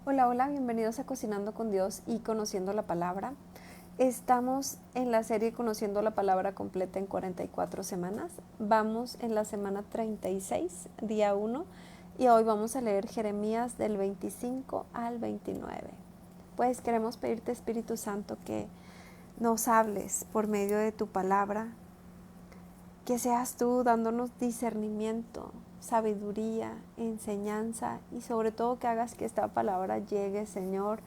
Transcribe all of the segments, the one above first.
Hola, hola, bienvenidos a Cocinando con Dios y Conociendo la Palabra. Estamos en la serie Conociendo la Palabra completa en 44 semanas. Vamos en la semana 36, día 1, y hoy vamos a leer Jeremías del 25 al 29. Pues queremos pedirte, Espíritu Santo, que nos hables por medio de tu palabra, que seas tú dándonos discernimiento, sabiduría, enseñanza y sobre todo que hagas que esta palabra llegue, Señor,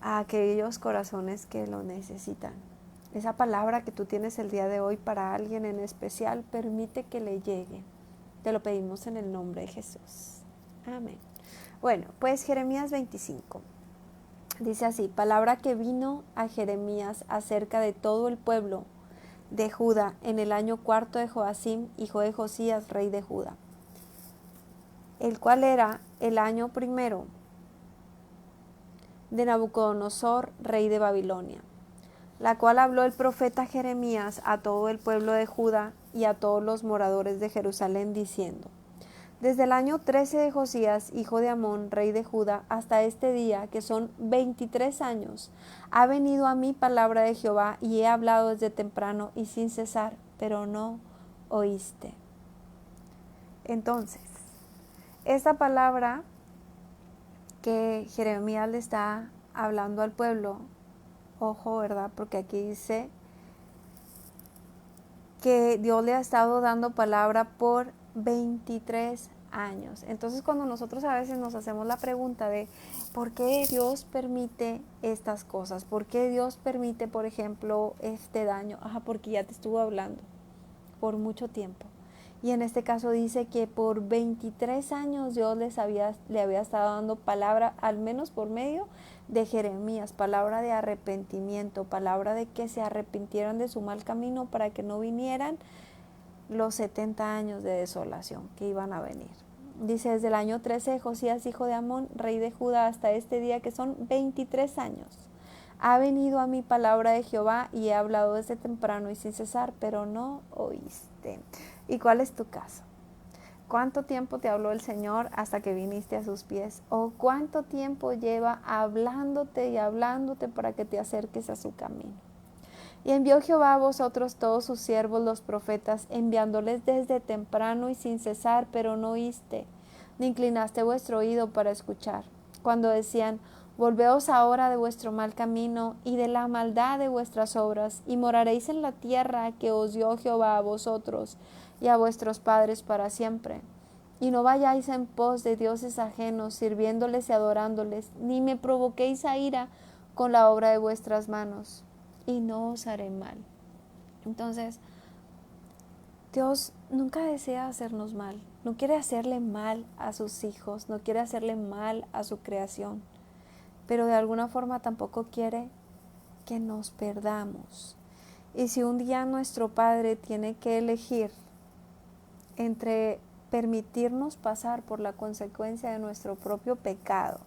a aquellos corazones que lo necesitan. Esa palabra que tú tienes el día de hoy para alguien en especial, permite que le llegue. Te lo pedimos en el nombre de Jesús. Amén. Bueno, pues Jeremías 25. Dice así: palabra que vino a Jeremías acerca de todo el pueblo de Judá en el año cuarto de Joacim, hijo de Josías, rey de Judá, el cual era el año primero de Nabucodonosor, rey de Babilonia, la cual habló el profeta Jeremías a todo el pueblo de Judá y a todos los moradores de Jerusalén, diciendo: desde el año 13 de Josías, hijo de Amón, rey de Judá, hasta este día, que son 23 años, ha venido a mí palabra de Jehová, y he hablado desde temprano y sin cesar, pero no oíste. Entonces, esta palabra que Jeremías le está hablando al pueblo, ojo, ¿verdad? Porque aquí dice que Dios le ha estado dando palabra por 23 años. Entonces, cuando nosotros a veces nos hacemos la pregunta de ¿por qué Dios permite estas cosas? ¿Por qué Dios permite, por ejemplo, este daño? Porque ya te estuvo hablando por mucho tiempo. Y en este caso dice que por 23 años Dios le había estado dando palabra, al menos por medio de Jeremías, palabra de arrepentimiento, palabra de que se arrepintieran de su mal camino para que no vinieran los 70 años de desolación que iban a venir. Dice: desde el año 13 de Josías, hijo de Amón, rey de Judá, hasta este día, que son 23 años, ha venido a mí palabra de Jehová, y he hablado desde temprano y sin cesar, pero no oíste. ¿Y cuál es tu caso? ¿Cuánto tiempo te habló el Señor hasta que viniste a sus pies? ¿O cuánto tiempo lleva hablándote y hablándote para que te acerques a su camino? Y envió Jehová a vosotros todos sus siervos los profetas, enviándoles desde temprano y sin cesar, pero no oíste, ni inclinaste vuestro oído para escuchar. Cuando decían: volveos ahora de vuestro mal camino y de la maldad de vuestras obras, y moraréis en la tierra que os dio Jehová a vosotros y a vuestros padres para siempre. Y no vayáis en pos de dioses ajenos, sirviéndoles y adorándoles, ni me provoquéis a ira con la obra de vuestras manos, y no os haré mal. Entonces, Dios nunca desea hacernos mal, no quiere hacerle mal a sus hijos, no quiere hacerle mal a su creación, pero de alguna forma tampoco quiere que nos perdamos. Y si un día nuestro Padre tiene que elegir entre permitirnos pasar por la consecuencia de nuestro propio pecado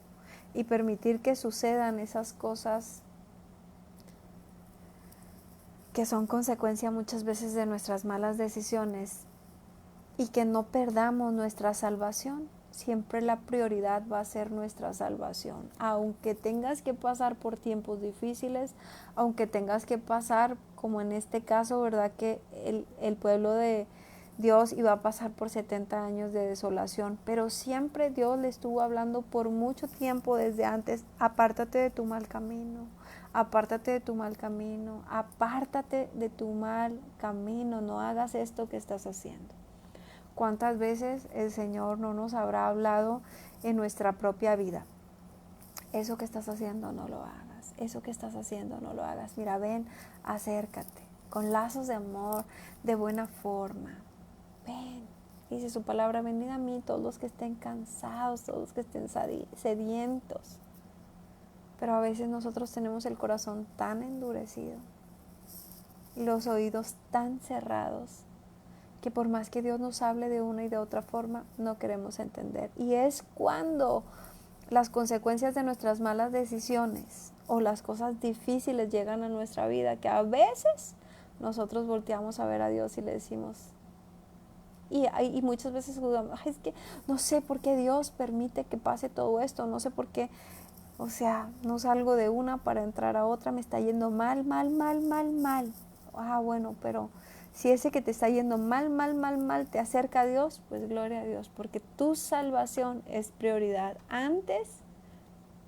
y permitir que sucedan esas cosas que son consecuencia muchas veces de nuestras malas decisiones, y que no perdamos nuestra salvación, siempre la prioridad va a ser nuestra salvación. Aunque tengas que pasar por tiempos difíciles, aunque tengas que pasar, como en este caso, ¿verdad? Que el pueblo de Dios iba a pasar por 70 años de desolación, pero siempre Dios le estuvo hablando por mucho tiempo desde antes: apártate de tu mal camino, apártate de tu mal camino, apártate de tu mal camino, no hagas esto que estás haciendo. ¿Cuántas veces el Señor no nos habrá hablado en nuestra propia vida? Eso que estás haciendo no lo hagas, eso que estás haciendo no lo hagas. Mira, ven, acércate, con lazos de amor, de buena forma. Ven, dice su palabra: venid a mí todos los que estén cansados, todos los que estén sedientos. Pero a veces nosotros tenemos el corazón tan endurecido y los oídos tan cerrados, que por más que Dios nos hable de una y de otra forma, no queremos entender. Y es cuando las consecuencias de nuestras malas decisiones o las cosas difíciles llegan a nuestra vida, que a veces nosotros volteamos a ver a Dios y le decimos: y muchas veces juzgamos, es que no sé por qué Dios permite que pase todo esto, no sé por qué, o sea, no salgo de una para entrar a otra, me está yendo mal, mal, mal, mal, mal. Bueno, pero si ese que te está yendo mal, mal, mal, mal te acerca a Dios, pues gloria a Dios, porque tu salvación es prioridad antes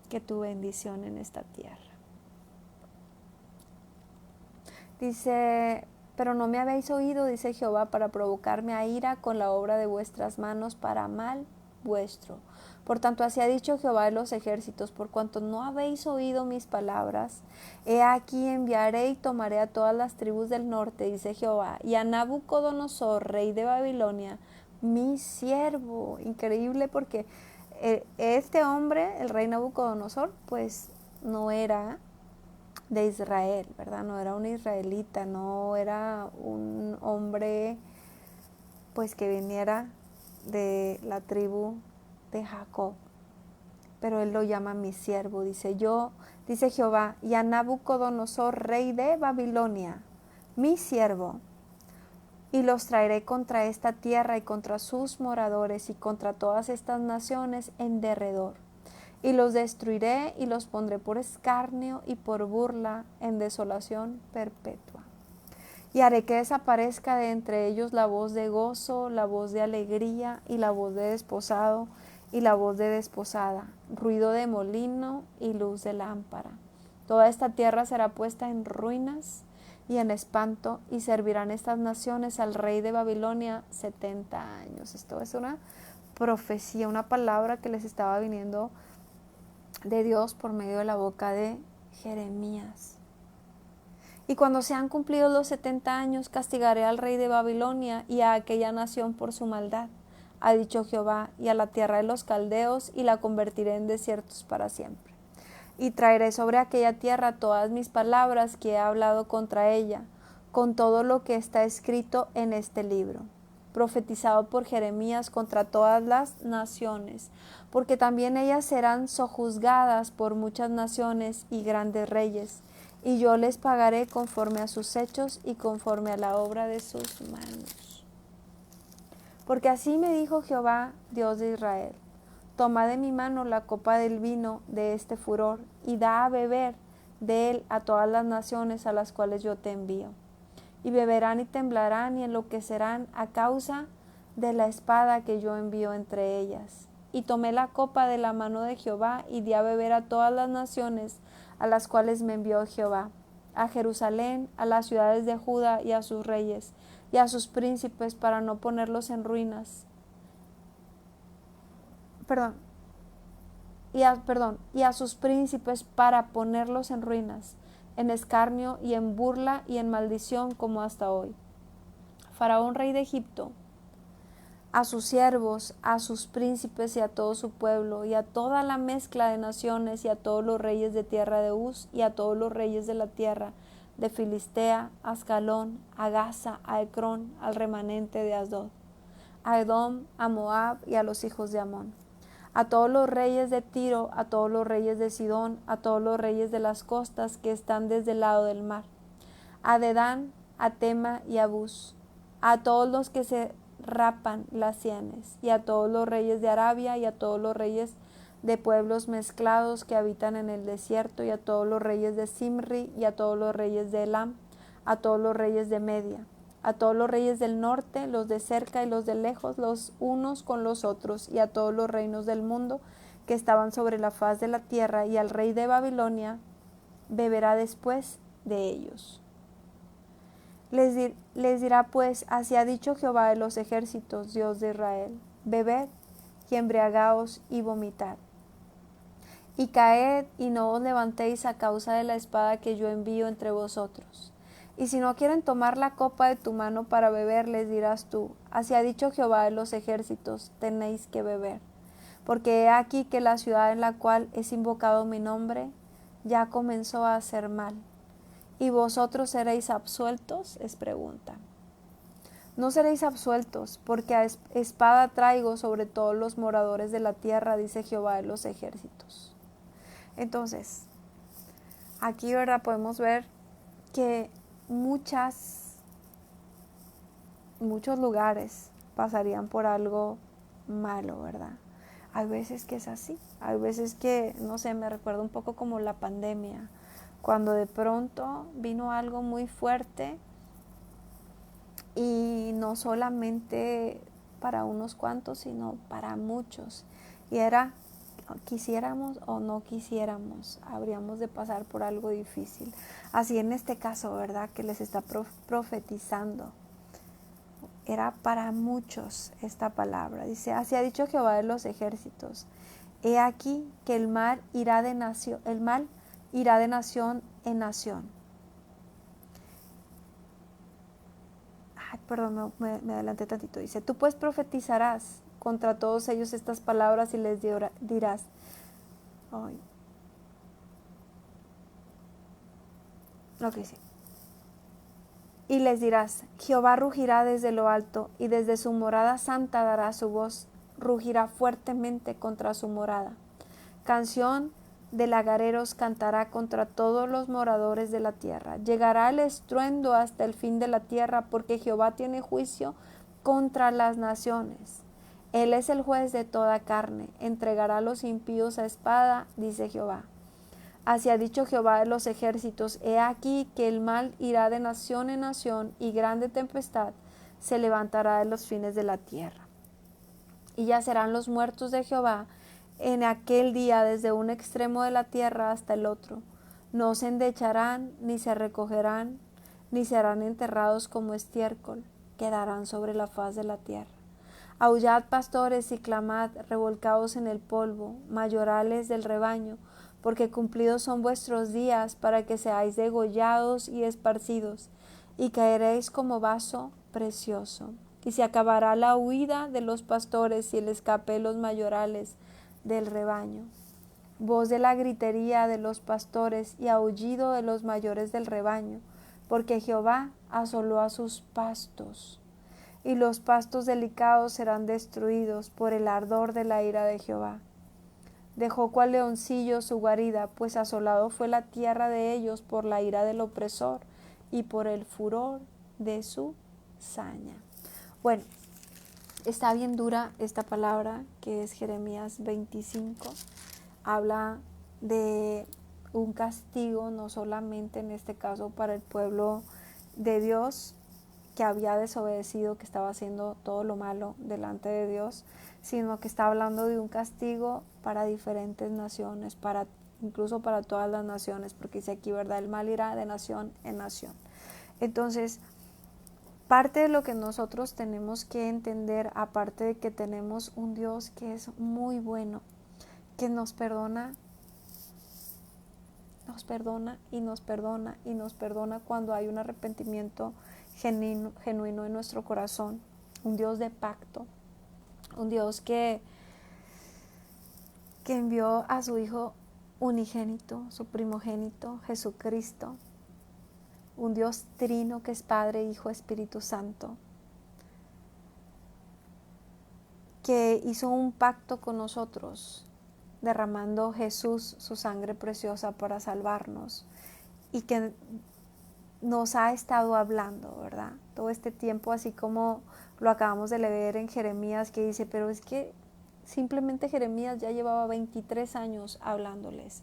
que tu bendición en esta tierra. Dice, pero no me habéis oído, dice Jehová, para provocarme a ira con la obra de vuestras manos para mal vuestro. Por tanto, así ha dicho Jehová de los ejércitos, por cuanto no habéis oído mis palabras, he aquí enviaré y tomaré a todas las tribus del norte, dice Jehová, y a Nabucodonosor, rey de Babilonia, mi siervo. Increíble, porque este hombre, el rey Nabucodonosor, pues no era de Israel, ¿verdad? No era un israelita, no era un hombre pues que viniera de la tribu de Jacob, pero él lo llama mi siervo, dice Jehová, y a Nabucodonosor, rey de Babilonia, mi siervo, y los traeré contra esta tierra y contra sus moradores y contra todas estas naciones en derredor. Y los destruiré y los pondré por escarnio y por burla en desolación perpetua. Y haré que desaparezca de entre ellos la voz de gozo, la voz de alegría y la voz de desposado y la voz de desposada, ruido de molino y luz de lámpara. Toda esta tierra será puesta en ruinas y en espanto, y servirán estas naciones al rey de Babilonia 70 años. Esto es una profecía, una palabra que les estaba viniendo de Dios por medio de la boca de Jeremías. Y cuando sean cumplidos los 70 años, castigaré al rey de Babilonia y a aquella nación por su maldad, ha dicho Jehová, y a la tierra de los caldeos, y la convertiré en desiertos para siempre. Y traeré sobre aquella tierra todas mis palabras que he hablado contra ella, con todo lo que está escrito en este libro, profetizado por Jeremías contra todas las naciones, porque también ellas serán sojuzgadas por muchas naciones y grandes reyes, y yo les pagaré conforme a sus hechos y conforme a la obra de sus manos. Porque así me dijo Jehová, Dios de Israel: toma de mi mano la copa del vino de este furor, y da a beber de él a todas las naciones a las cuales yo te envío. Y beberán y temblarán y enloquecerán a causa de la espada que yo envío entre ellas. Y tomé la copa de la mano de Jehová y di a beber a todas las naciones a las cuales me envió Jehová, a Jerusalén, a las ciudades de Judá y a sus reyes y a sus príncipes, para no ponerlos en ruinas. Y a sus príncipes para ponerlos en ruinas, en escarnio y en burla y en maldición, como hasta hoy. Faraón, rey de Egipto, a sus siervos, a sus príncipes y a todo su pueblo, y a toda la mezcla de naciones, y a todos los reyes de tierra de Uz, y a todos los reyes de la tierra de Filistea, a Ascalón, a Gaza, a Ecrón, al remanente de Asdod, a Edom, a Moab y a los hijos de Amón, a todos los reyes de Tiro, a todos los reyes de Sidón, a todos los reyes de las costas que están desde el lado del mar, a Dedán, a Tema y a Bus, a todos los que se rapan las sienes, y a todos los reyes de Arabia, y a todos los reyes de pueblos mezclados que habitan en el desierto, y a todos los reyes de Simri, y a todos los reyes de Elam, a todos los reyes de Media, a todos los reyes del norte, los de cerca y los de lejos, los unos con los otros, y a todos los reinos del mundo que estaban sobre la faz de la tierra, y al rey de Babilonia beberá después de ellos. Les dirá pues: así ha dicho Jehová de los ejércitos, Dios de Israel: bebed y embriagaos y vomitad, y caed y no os levantéis a causa de la espada que yo envío entre vosotros. Y si no quieren tomar la copa de tu mano para beber, les dirás tú: así ha dicho Jehová de los ejércitos, tenéis que beber. Porque he aquí que la ciudad en la cual es invocado mi nombre ya comenzó a hacer mal. ¿Y vosotros seréis absueltos?, es pregunta. No seréis absueltos, porque a espada traigo sobre todos los moradores de la tierra, dice Jehová de los ejércitos. Entonces, aquí, ¿verdad?, podemos ver que muchos lugares pasarían por algo malo, ¿verdad? Hay veces que es así, hay veces que, no sé, me recuerda un poco como la pandemia, cuando de pronto vino algo muy fuerte y no solamente para unos cuantos, sino para muchos. Y era, quisiéramos o no quisiéramos, habríamos de pasar por algo difícil. Así en este caso, ¿verdad? Que les está profetizando. Era para muchos esta palabra. Dice, así ha dicho Jehová de los ejércitos. He aquí que el mal irá de nación en nación. Ay, perdón, me adelanté tantito. Dice, tú pues profetizarás contra todos ellos estas palabras y les dirás. Ay. Lo que dice. Y les dirás, Jehová rugirá desde lo alto, y desde su morada santa dará su voz, rugirá fuertemente contra su morada. Canción de lagareros cantará contra todos los moradores de la tierra. Llegará el estruendo hasta el fin de la tierra, porque Jehová tiene juicio contra las naciones. Él es el juez de toda carne, entregará a los impíos a espada, dice Jehová. Así ha dicho Jehová de los ejércitos, he aquí que el mal irá de nación en nación, y grande tempestad se levantará de los fines de la tierra. Y ya serán los muertos de Jehová en aquel día desde un extremo de la tierra hasta el otro. No se endecharán, ni se recogerán, ni serán enterrados como estiércol, quedarán sobre la faz de la tierra. Aullad, pastores, y clamad, revolcaos en el polvo, mayorales del rebaño, porque cumplidos son vuestros días para que seáis degollados y esparcidos, y caeréis como vaso precioso. Y se acabará la huida de los pastores y el escape de los mayorales del rebaño. Voz de la gritería de los pastores y aullido de los mayores del rebaño, porque Jehová asoló a sus pastos, y los pastos delicados serán destruidos por el ardor de la ira de Jehová. Dejó cual leoncillo su guarida, pues asolado fue la tierra de ellos por la ira del opresor y por el furor de su saña. Bueno, está bien dura esta palabra que es Jeremías 25. Habla de un castigo, no solamente en este caso para el pueblo de Dios, que había desobedecido, que estaba haciendo todo lo malo delante de Dios, sino que está hablando de un castigo para diferentes naciones, incluso para todas las naciones, porque dice aquí, ¿verdad? El mal irá de nación en nación. Entonces, parte de lo que nosotros tenemos que entender, aparte de que tenemos un Dios que es muy bueno, que nos perdona y nos perdona y nos perdona cuando hay un arrepentimiento genuino en nuestro corazón, un Dios de pacto, un Dios que envió a su Hijo unigénito, su primogénito, Jesucristo, un Dios trino que es Padre, Hijo, Espíritu Santo, que hizo un pacto con nosotros, derramando Jesús su sangre preciosa para salvarnos, y que nos ha estado hablando, ¿verdad? Todo este tiempo, así como lo acabamos de leer en Jeremías, que dice, pero es que simplemente Jeremías ya llevaba 23 años hablándoles.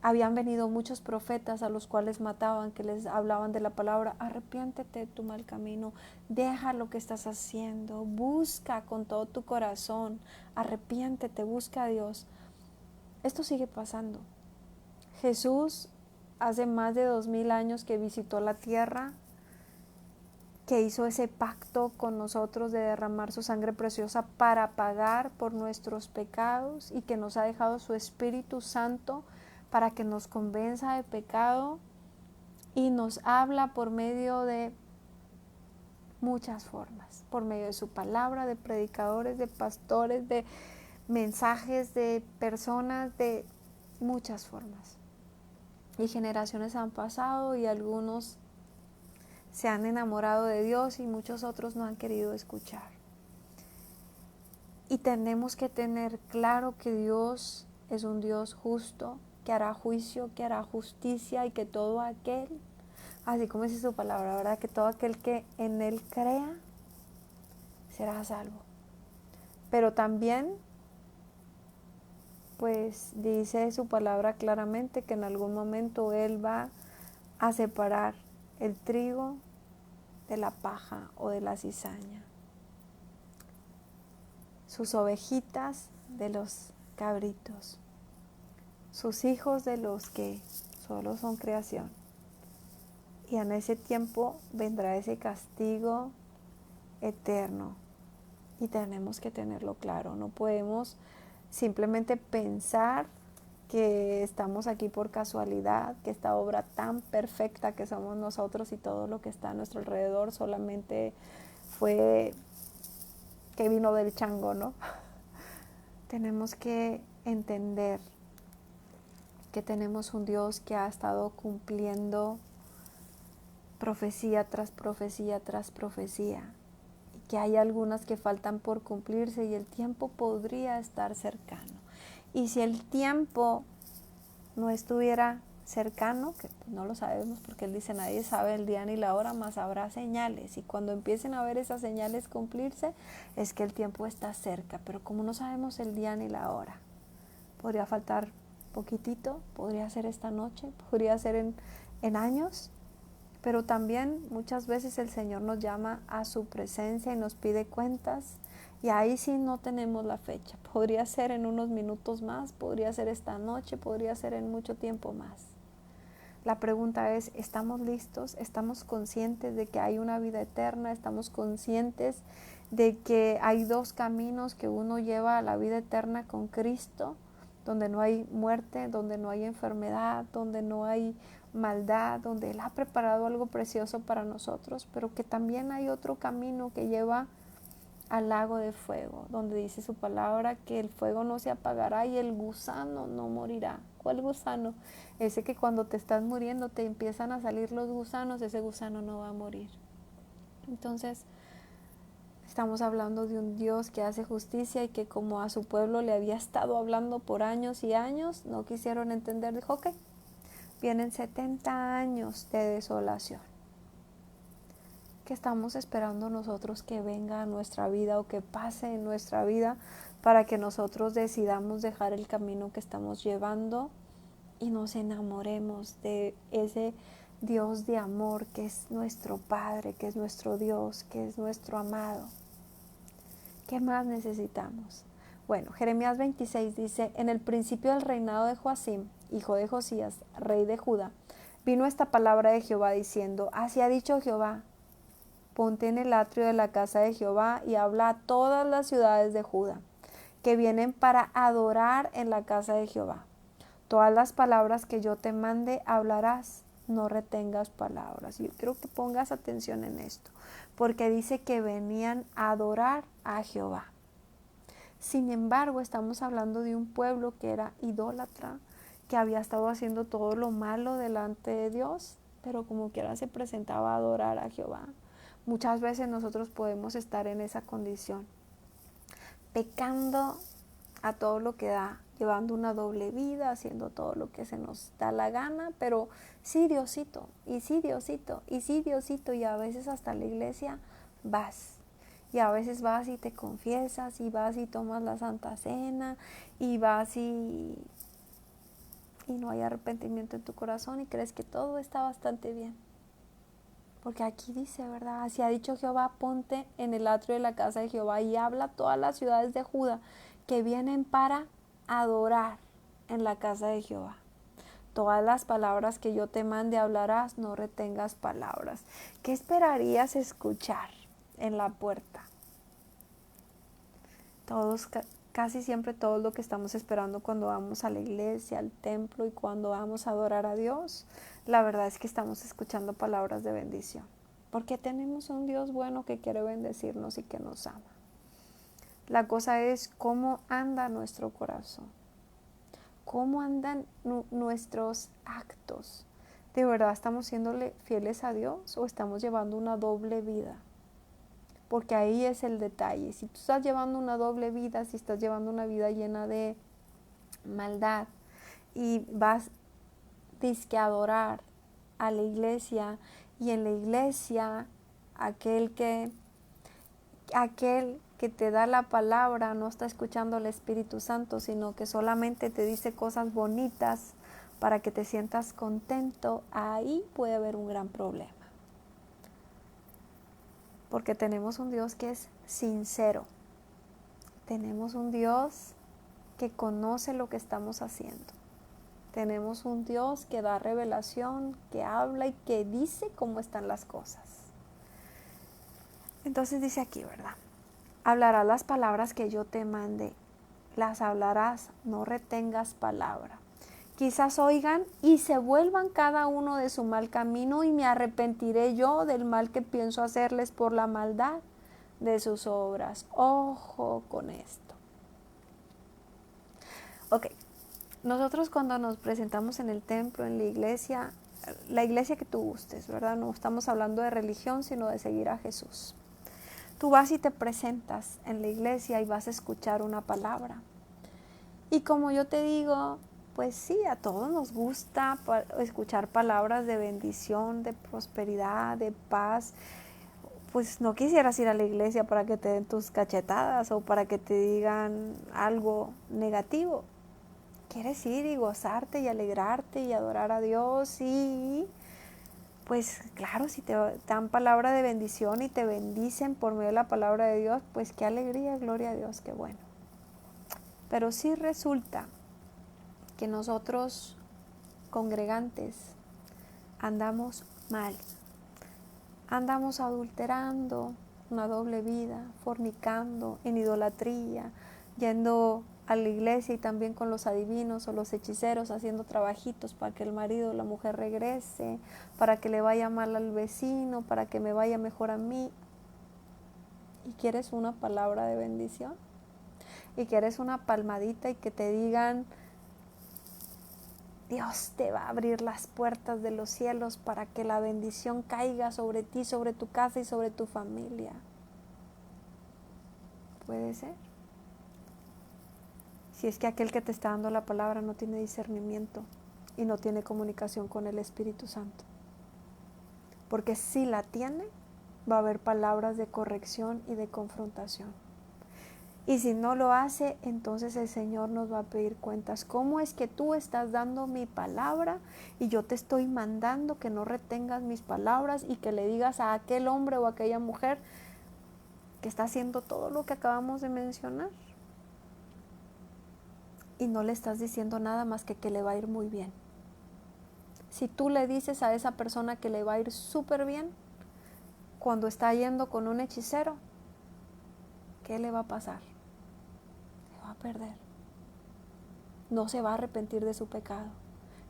Habían venido muchos profetas a los cuales mataban, que les hablaban de la palabra, arrepiéntete de tu mal camino, deja lo que estás haciendo, busca con todo tu corazón, arrepiéntete, busca a Dios. Esto sigue pasando. Jesús hace más de 2000 años que visitó la tierra, que hizo ese pacto con nosotros de derramar su sangre preciosa para pagar por nuestros pecados, y que nos ha dejado su Espíritu Santo para que nos convenza de pecado, y nos habla por medio de muchas formas, por medio de su palabra, de predicadores, de pastores, de mensajes, de personas, de muchas formas. Y generaciones han pasado y algunos se han enamorado de Dios y muchos otros no han querido escuchar. Y tenemos que tener claro que Dios es un Dios justo, que hará juicio, que hará justicia, y que todo aquel, así como dice su palabra, ¿verdad? Que todo aquel que en Él crea será salvo. Pero también, pues dice su palabra claramente que en algún momento Él va a separar el trigo de la paja o de la cizaña, sus ovejitas de los cabritos, sus hijos de los que solo son creación. Y en ese tiempo vendrá ese castigo eterno y tenemos que tenerlo claro. No podemos simplemente pensar que estamos aquí por casualidad, que esta obra tan perfecta que somos nosotros y todo lo que está a nuestro alrededor solamente fue que vino del chango, ¿no? Tenemos que entender que tenemos un Dios que ha estado cumpliendo profecía tras profecía tras profecía, y que hay algunas que faltan por cumplirse y el tiempo podría estar cercano. Y si el tiempo no estuviera cercano, que no lo sabemos porque Él dice nadie sabe el día ni la hora, mas habrá señales, y cuando empiecen a ver esas señales cumplirse es que el tiempo está cerca. Pero como no sabemos el día ni la hora, podría faltar poquitito, podría ser esta noche, podría ser en años. Pero también muchas veces el Señor nos llama a su presencia y nos pide cuentas, y ahí sí no tenemos la fecha. Podría ser en unos minutos más, podría ser esta noche, podría ser en mucho tiempo más. La pregunta es, ¿estamos listos? ¿Estamos conscientes de que hay una vida eterna? ¿Estamos conscientes de que hay dos caminos, que uno lleva a la vida eterna con Cristo, donde no hay muerte, donde no hay enfermedad, donde no hay maldad, donde Él ha preparado algo precioso para nosotros, pero que también hay otro camino que lleva al lago de fuego, donde dice su palabra que el fuego no se apagará y el gusano no morirá? ¿Cuál gusano? Ese que cuando te estás muriendo te empiezan a salir los gusanos, ese gusano no va a morir. Entonces, estamos hablando de un Dios que hace justicia y que, como a su pueblo le había estado hablando por años y años, no quisieron entender. Dijo, ok, vienen 70 años de desolación. ¿Qué estamos esperando nosotros que venga a nuestra vida o que pase en nuestra vida para que nosotros decidamos dejar el camino que estamos llevando y nos enamoremos de ese Dios de amor que es nuestro Padre, que es nuestro Dios, que es nuestro amado? ¿Qué más necesitamos? Bueno, Jeremías 26 dice, en el principio del reinado de Joacim, hijo de Josías, rey de Judá, vino esta palabra de Jehová diciendo, así ha dicho Jehová, ponte en el atrio de la casa de Jehová y habla a todas las ciudades de Judá, que vienen para adorar en la casa de Jehová. Todas las palabras que yo te mande hablarás, no retengas palabras. Yo quiero que pongas atención en esto, porque dice que venían a adorar a Jehová. Sin embargo, estamos hablando de un pueblo que era idólatra, que había estado haciendo todo lo malo delante de Dios, pero como quiera se presentaba a adorar a Jehová. Muchas veces nosotros podemos estar en esa condición, pecando a todo lo que da, llevando una doble vida, haciendo todo lo que se nos da la gana, pero sí Diosito, y sí Diosito, y sí Diosito, y a veces hasta la iglesia vas, y a veces vas y te confiesas, y vas y tomas la Santa Cena, y vas y no hay arrepentimiento en tu corazón y crees que todo está bastante bien. Porque aquí dice, ¿verdad? Así ha dicho Jehová, ponte en el atrio de la casa de Jehová y habla a todas las ciudades de Judá que vienen para adorar en la casa de Jehová. Todas las palabras que yo te mande hablarás, no retengas palabras. ¿Qué esperarías escuchar en la puerta? Casi siempre todo lo que estamos esperando cuando vamos a la iglesia, al templo y cuando vamos a adorar a Dios, la verdad es que estamos escuchando palabras de bendición, porque tenemos un Dios bueno que quiere bendecirnos y que nos ama. La cosa es cómo anda nuestro corazón, cómo andan nuestros actos. ¿De verdad estamos siéndole fieles a Dios o estamos llevando una doble vida? Porque ahí es el detalle. Si tú estás llevando una doble vida, si estás llevando una vida llena de maldad y vas dizque a adorar a la iglesia, y en la iglesia aquel que aquel que te da la palabra no está escuchando al Espíritu Santo, sino que solamente te dice cosas bonitas para que te sientas contento, ahí puede haber un gran problema. Porque tenemos un Dios que es sincero. Tenemos un Dios que conoce lo que estamos haciendo. Tenemos un Dios que da revelación, que habla y que dice cómo están las cosas. Entonces dice aquí, ¿verdad? Hablarás las palabras que yo te mande, las hablarás, no retengas palabra. Quizás oigan y se vuelvan cada uno de su mal camino y me arrepentiré yo del mal que pienso hacerles por la maldad de sus obras. Ojo con esto. Ok, nosotros cuando nos presentamos en el templo, en la iglesia que tú gustes, ¿verdad? No estamos hablando de religión, sino de seguir a Jesús. Tú vas y te presentas en la iglesia y vas a escuchar una palabra. Y como yo te digo, pues sí, a todos nos gusta escuchar palabras de bendición, de prosperidad, de paz. Pues no quisieras ir a la iglesia para que te den tus cachetadas o para que te digan algo negativo. Quieres ir y gozarte y alegrarte y adorar a Dios y pues claro, si te dan palabra de bendición y te bendicen por medio de la palabra de Dios, pues qué alegría, gloria a Dios, qué bueno. Pero sí resulta que nosotros, congregantes, andamos mal. Andamos adulterando una doble vida, fornicando, en idolatría, yendo a la iglesia y también con los adivinos o los hechiceros haciendo trabajitos para que el marido o la mujer regrese, para que le vaya mal al vecino, para que me vaya mejor a mí. ¿Y quieres una palabra de bendición? ¿Y quieres una palmadita y que te digan, Dios te va a abrir las puertas de los cielos para que la bendición caiga sobre ti, sobre tu casa y sobre tu familia? Puede ser. Si es que aquel que te está dando la palabra no tiene discernimiento y no tiene comunicación con el Espíritu Santo. Porque si la tiene, va a haber palabras de corrección y de confrontación. Y si no lo hace, entonces el Señor nos va a pedir cuentas. ¿Cómo es que tú estás dando mi palabra y yo te estoy mandando que no retengas mis palabras y que le digas a aquel hombre o a aquella mujer que está haciendo todo lo que acabamos de mencionar? Y no le estás diciendo nada más que le va a ir muy bien. Si tú le dices a esa persona que le va a ir súper bien, cuando está yendo con un hechicero, ¿qué le va a pasar? Se va a perder. No se va a arrepentir de su pecado.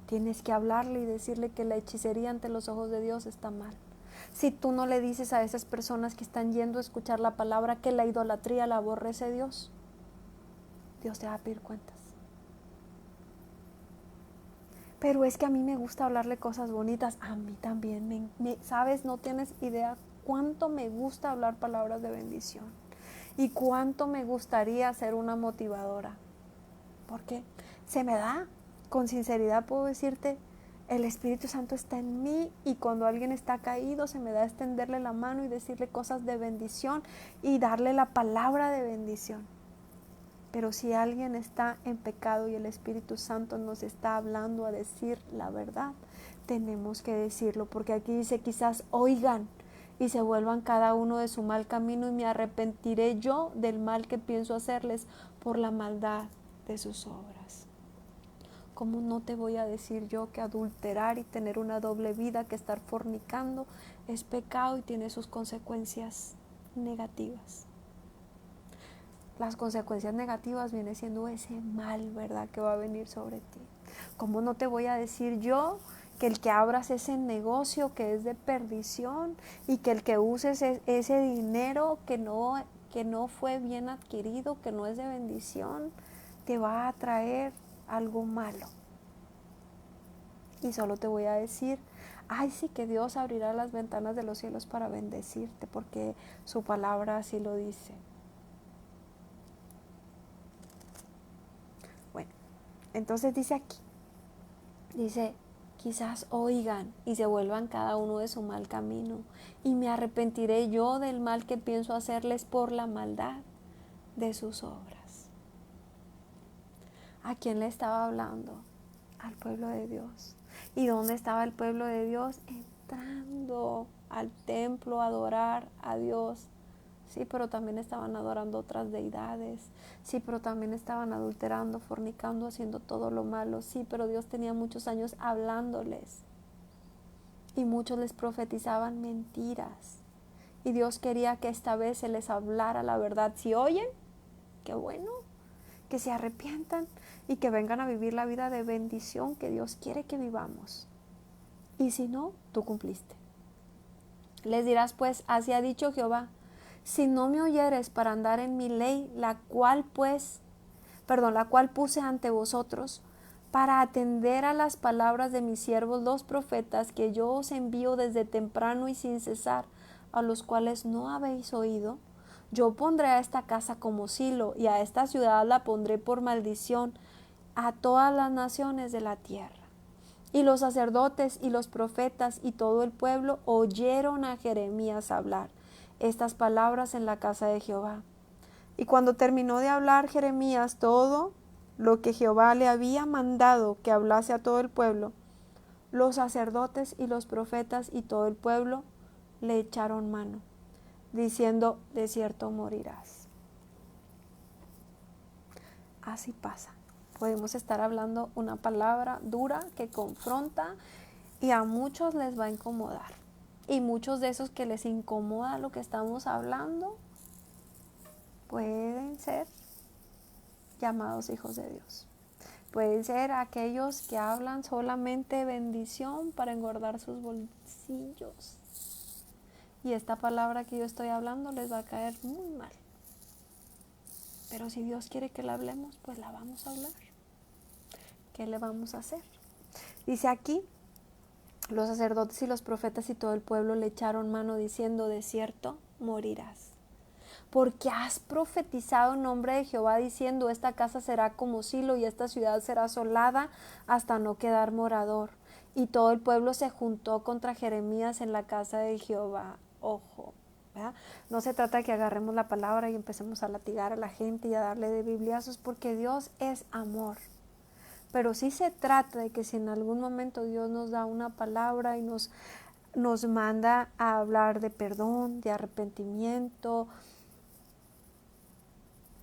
Tienes que hablarle y decirle que la hechicería ante los ojos de Dios está mal. Si tú no le dices a esas personas que están yendo a escuchar la palabra que la idolatría la aborrece Dios, Dios te va a pedir cuentas. Pero es que a mí me gusta hablarle cosas bonitas. A mí también. ¿Sabes? No tienes idea cuánto me gusta hablar palabras de bendición. Y cuánto me gustaría ser una motivadora. Porque se me da. Con sinceridad puedo decirte, el Espíritu Santo está en mí y cuando alguien está caído se me da extenderle la mano y decirle cosas de bendición y darle la palabra de bendición. Pero si alguien está en pecado y el Espíritu Santo nos está hablando a decir la verdad, tenemos que decirlo, porque aquí dice, quizás oigan y se vuelvan cada uno de su mal camino y me arrepentiré yo del mal que pienso hacerles por la maldad de sus obras. ¿Cómo no te voy a decir yo que adulterar y tener una doble vida, que estar fornicando es pecado y tiene sus consecuencias negativas? Las consecuencias negativas viene siendo ese mal, ¿verdad?, que va a venir sobre ti. ¿Cómo no te voy a decir yo que el que abras ese negocio que es de perdición y que el que uses ese dinero que no fue bien adquirido, que no es de bendición, te va a traer algo malo? Y solo te voy a decir, ay sí, que Dios abrirá las ventanas de los cielos para bendecirte, porque su palabra así lo dice. Bueno, entonces dice aquí, dice, quizás oigan y se vuelvan cada uno de su mal camino, y me arrepentiré yo del mal que pienso hacerles por la maldad de sus obras. ¿A quién le estaba hablando? Al pueblo de Dios. ¿Y dónde estaba el pueblo de Dios? Entrando al templo a adorar a Dios. Sí, pero también estaban adorando otras deidades. Sí, pero también estaban adulterando, fornicando, haciendo todo lo malo. Sí, pero Dios tenía muchos años hablándoles. Y muchos les profetizaban mentiras. Y Dios quería que esta vez se les hablara la verdad. Si oyen, qué bueno, que se arrepientan y que vengan a vivir la vida de bendición que Dios quiere que vivamos. Y si no, tú cumpliste. Les dirás pues, así ha dicho Jehová, si no me oyeres para andar en mi ley, la cual puse ante vosotros, para atender a las palabras de mis siervos los profetas, que yo os envío desde temprano y sin cesar, a los cuales no habéis oído, yo pondré a esta casa como silo, y a esta ciudad la pondré por maldición a todas las naciones de la tierra. Y los sacerdotes y los profetas y todo el pueblo oyeron a Jeremías hablar estas palabras en la casa de Jehová. Y cuando terminó de hablar Jeremías todo lo que Jehová le había mandado que hablase a todo el pueblo, los sacerdotes y los profetas y todo el pueblo le echaron mano, diciendo, de cierto morirás. Así pasa. Podemos estar hablando una palabra dura que confronta y a muchos les va a incomodar. Y muchos de esos que les incomoda lo que estamos hablando pueden ser llamados hijos de Dios. Pueden ser aquellos que hablan solamente bendición para engordar sus bolsillos. Y esta palabra que yo estoy hablando les va a caer muy mal. Pero si Dios quiere que la hablemos, pues la vamos a hablar. ¿Qué le vamos a hacer? Dice aquí, los sacerdotes y los profetas y todo el pueblo le echaron mano diciendo, de cierto morirás. Porque has profetizado en nombre de Jehová diciendo, esta casa será como Silo y esta ciudad será asolada hasta no quedar morador. Y todo el pueblo se juntó contra Jeremías en la casa de Jehová. Ojo, ¿verdad? No se trata de que agarremos la palabra y empecemos a latigar a la gente y a darle de bibliazos, porque Dios es amor. Pero sí se trata de que si en algún momento Dios nos da una palabra y nos manda a hablar de perdón, de arrepentimiento,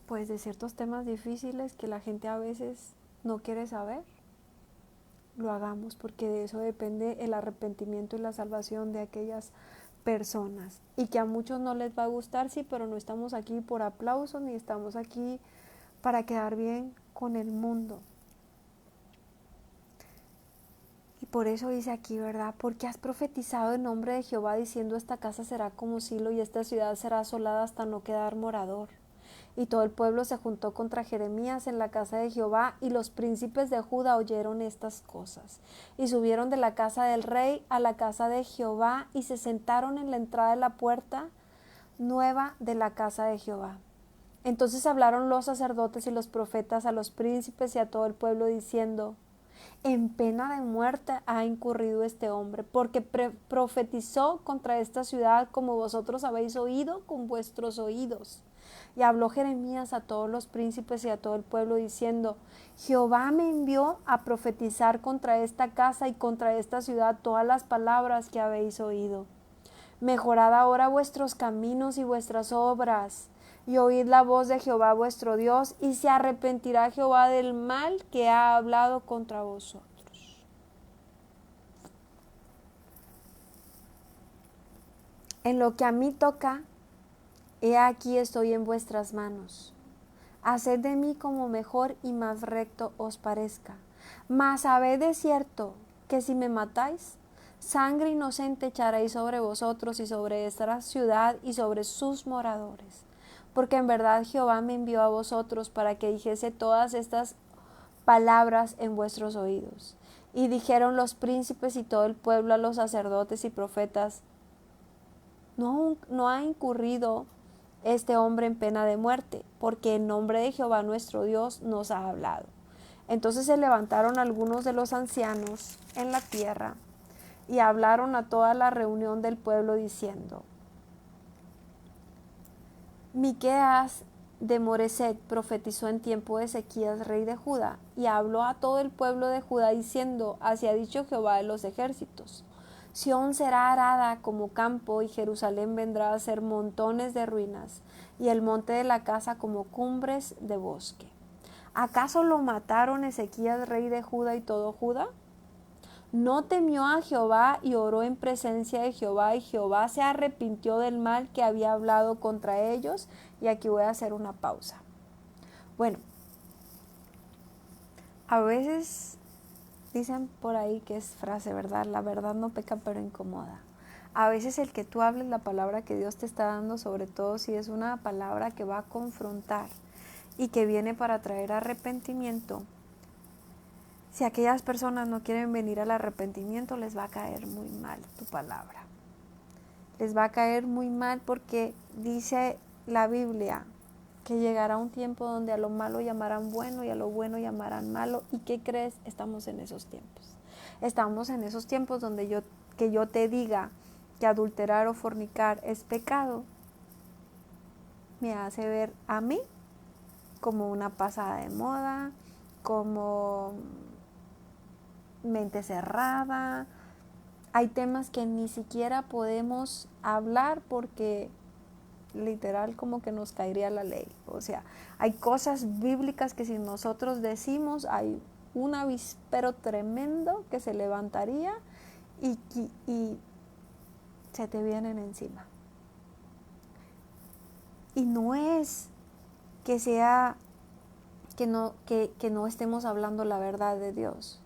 pues de ciertos temas difíciles que la gente a veces no quiere saber, lo hagamos, porque de eso depende el arrepentimiento y la salvación de aquellas personas. Y que a muchos no les va a gustar, sí, pero no estamos aquí por aplausos ni estamos aquí para quedar bien con el mundo. Y por eso dice aquí, ¿verdad? Porque has profetizado en nombre de Jehová diciendo, esta casa será como Silo y esta ciudad será asolada hasta no quedar morador. Y todo el pueblo se juntó contra Jeremías en la casa de Jehová, y los príncipes de Judá oyeron estas cosas. Y subieron de la casa del rey a la casa de Jehová, y se sentaron en la entrada de la puerta nueva de la casa de Jehová. Entonces hablaron los sacerdotes y los profetas a los príncipes y a todo el pueblo, diciendo, en pena de muerte ha incurrido este hombre, porque profetizó contra esta ciudad como vosotros habéis oído con vuestros oídos. Y habló Jeremías a todos los príncipes y a todo el pueblo, diciendo, Jehová me envió a profetizar contra esta casa y contra esta ciudad todas las palabras que habéis oído. Mejorad ahora vuestros caminos y vuestras obras, y oíd la voz de Jehová vuestro Dios, y se arrepentirá Jehová del mal que ha hablado contra vosotros. En lo que a mí toca, he aquí estoy en vuestras manos. Haced de mí como mejor y más recto os parezca. Mas sabed de cierto que si me matáis, sangre inocente echaréis sobre vosotros y sobre esta ciudad y sobre sus moradores. Porque en verdad Jehová me envió a vosotros para que dijese todas estas palabras en vuestros oídos. Y dijeron los príncipes y todo el pueblo a los sacerdotes y profetas, no ha incurrido este hombre en pena de muerte, porque en nombre de Jehová nuestro Dios nos ha hablado. Entonces se levantaron algunos de los ancianos en la tierra y hablaron a toda la reunión del pueblo diciendo: Miqueas de Moreset profetizó en tiempo de Ezequías, rey de Judá, y habló a todo el pueblo de Judá diciendo: Así ha dicho Jehová de los ejércitos: Sión será arada como campo, y Jerusalén vendrá a ser montones de ruinas, y el monte de la casa como cumbres de bosque. ¿Acaso lo mataron Ezequías, rey de Judá, y todo Judá? No temió a Jehová y oró en presencia de Jehová, y Jehová se arrepintió del mal que había hablado contra ellos. Y aquí voy a hacer una pausa. Bueno, a veces dicen por ahí que es frase, ¿verdad? La verdad no peca, pero incomoda. A veces el que tú hables la palabra que Dios te está dando, sobre todo si es una palabra que va a confrontar y que viene para traer arrepentimiento, si aquellas personas no quieren venir al arrepentimiento, les va a caer muy mal tu palabra. Les va a caer muy mal porque dice la Biblia que llegará un tiempo donde a lo malo llamarán bueno y a lo bueno llamarán malo. ¿Y qué crees? Estamos en esos tiempos. Estamos en esos tiempos donde yo te diga que adulterar o fornicar es pecado, me hace ver a mí como una pasada de moda, como mente cerrada. Hay temas que ni siquiera podemos hablar porque literal como que nos caería la ley. O sea, hay cosas bíblicas que si nosotros decimos, hay un avispero tremendo que se levantaría y se te vienen encima. Y no es que sea que no estemos hablando la verdad de Dios.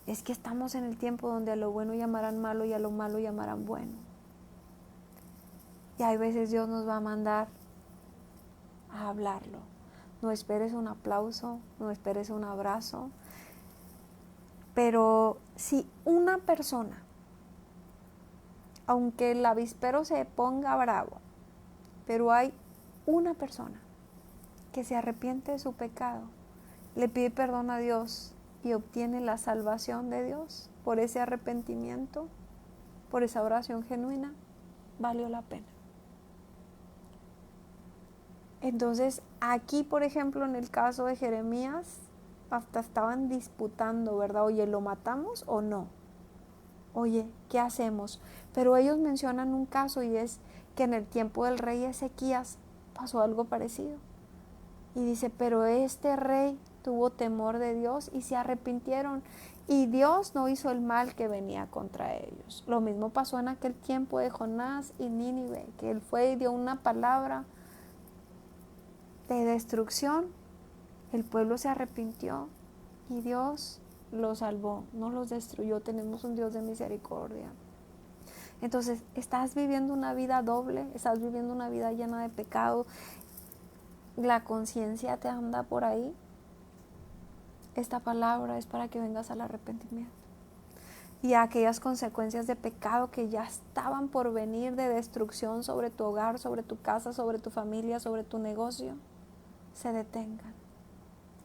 Es que estamos en el tiempo donde a lo bueno llamarán malo y a lo malo llamarán bueno. Y hay veces Dios nos va a mandar a hablarlo. No esperes un aplauso, no esperes un abrazo. Pero si una persona, aunque el avispero se ponga bravo, pero hay una persona que se arrepiente de su pecado, le pide perdón a Dios y obtiene la salvación de Dios por ese arrepentimiento, por esa oración genuina, valió la pena. Entonces, aquí, por ejemplo, en el caso de Jeremías, hasta estaban disputando, ¿verdad? Oye, ¿lo matamos o no? Oye, ¿qué hacemos? Pero ellos mencionan un caso y es que en el tiempo del rey Ezequías pasó algo parecido. Y dice, pero este rey tuvo temor de Dios y se arrepintieron. Y Dios no hizo el mal que venía contra ellos. Lo mismo pasó en aquel tiempo de Jonás y Nínive, que él fue y dio una palabra de destrucción. El pueblo se arrepintió y Dios los salvó, no los destruyó. Tenemos un Dios de misericordia. Entonces, estás viviendo una vida doble, estás viviendo una vida llena de pecado. La conciencia te anda por ahí. Esta palabra es para que vengas al arrepentimiento. Y a aquellas consecuencias de pecado que ya estaban por venir, de destrucción sobre tu hogar, sobre tu casa, sobre tu familia, sobre tu negocio, se detengan.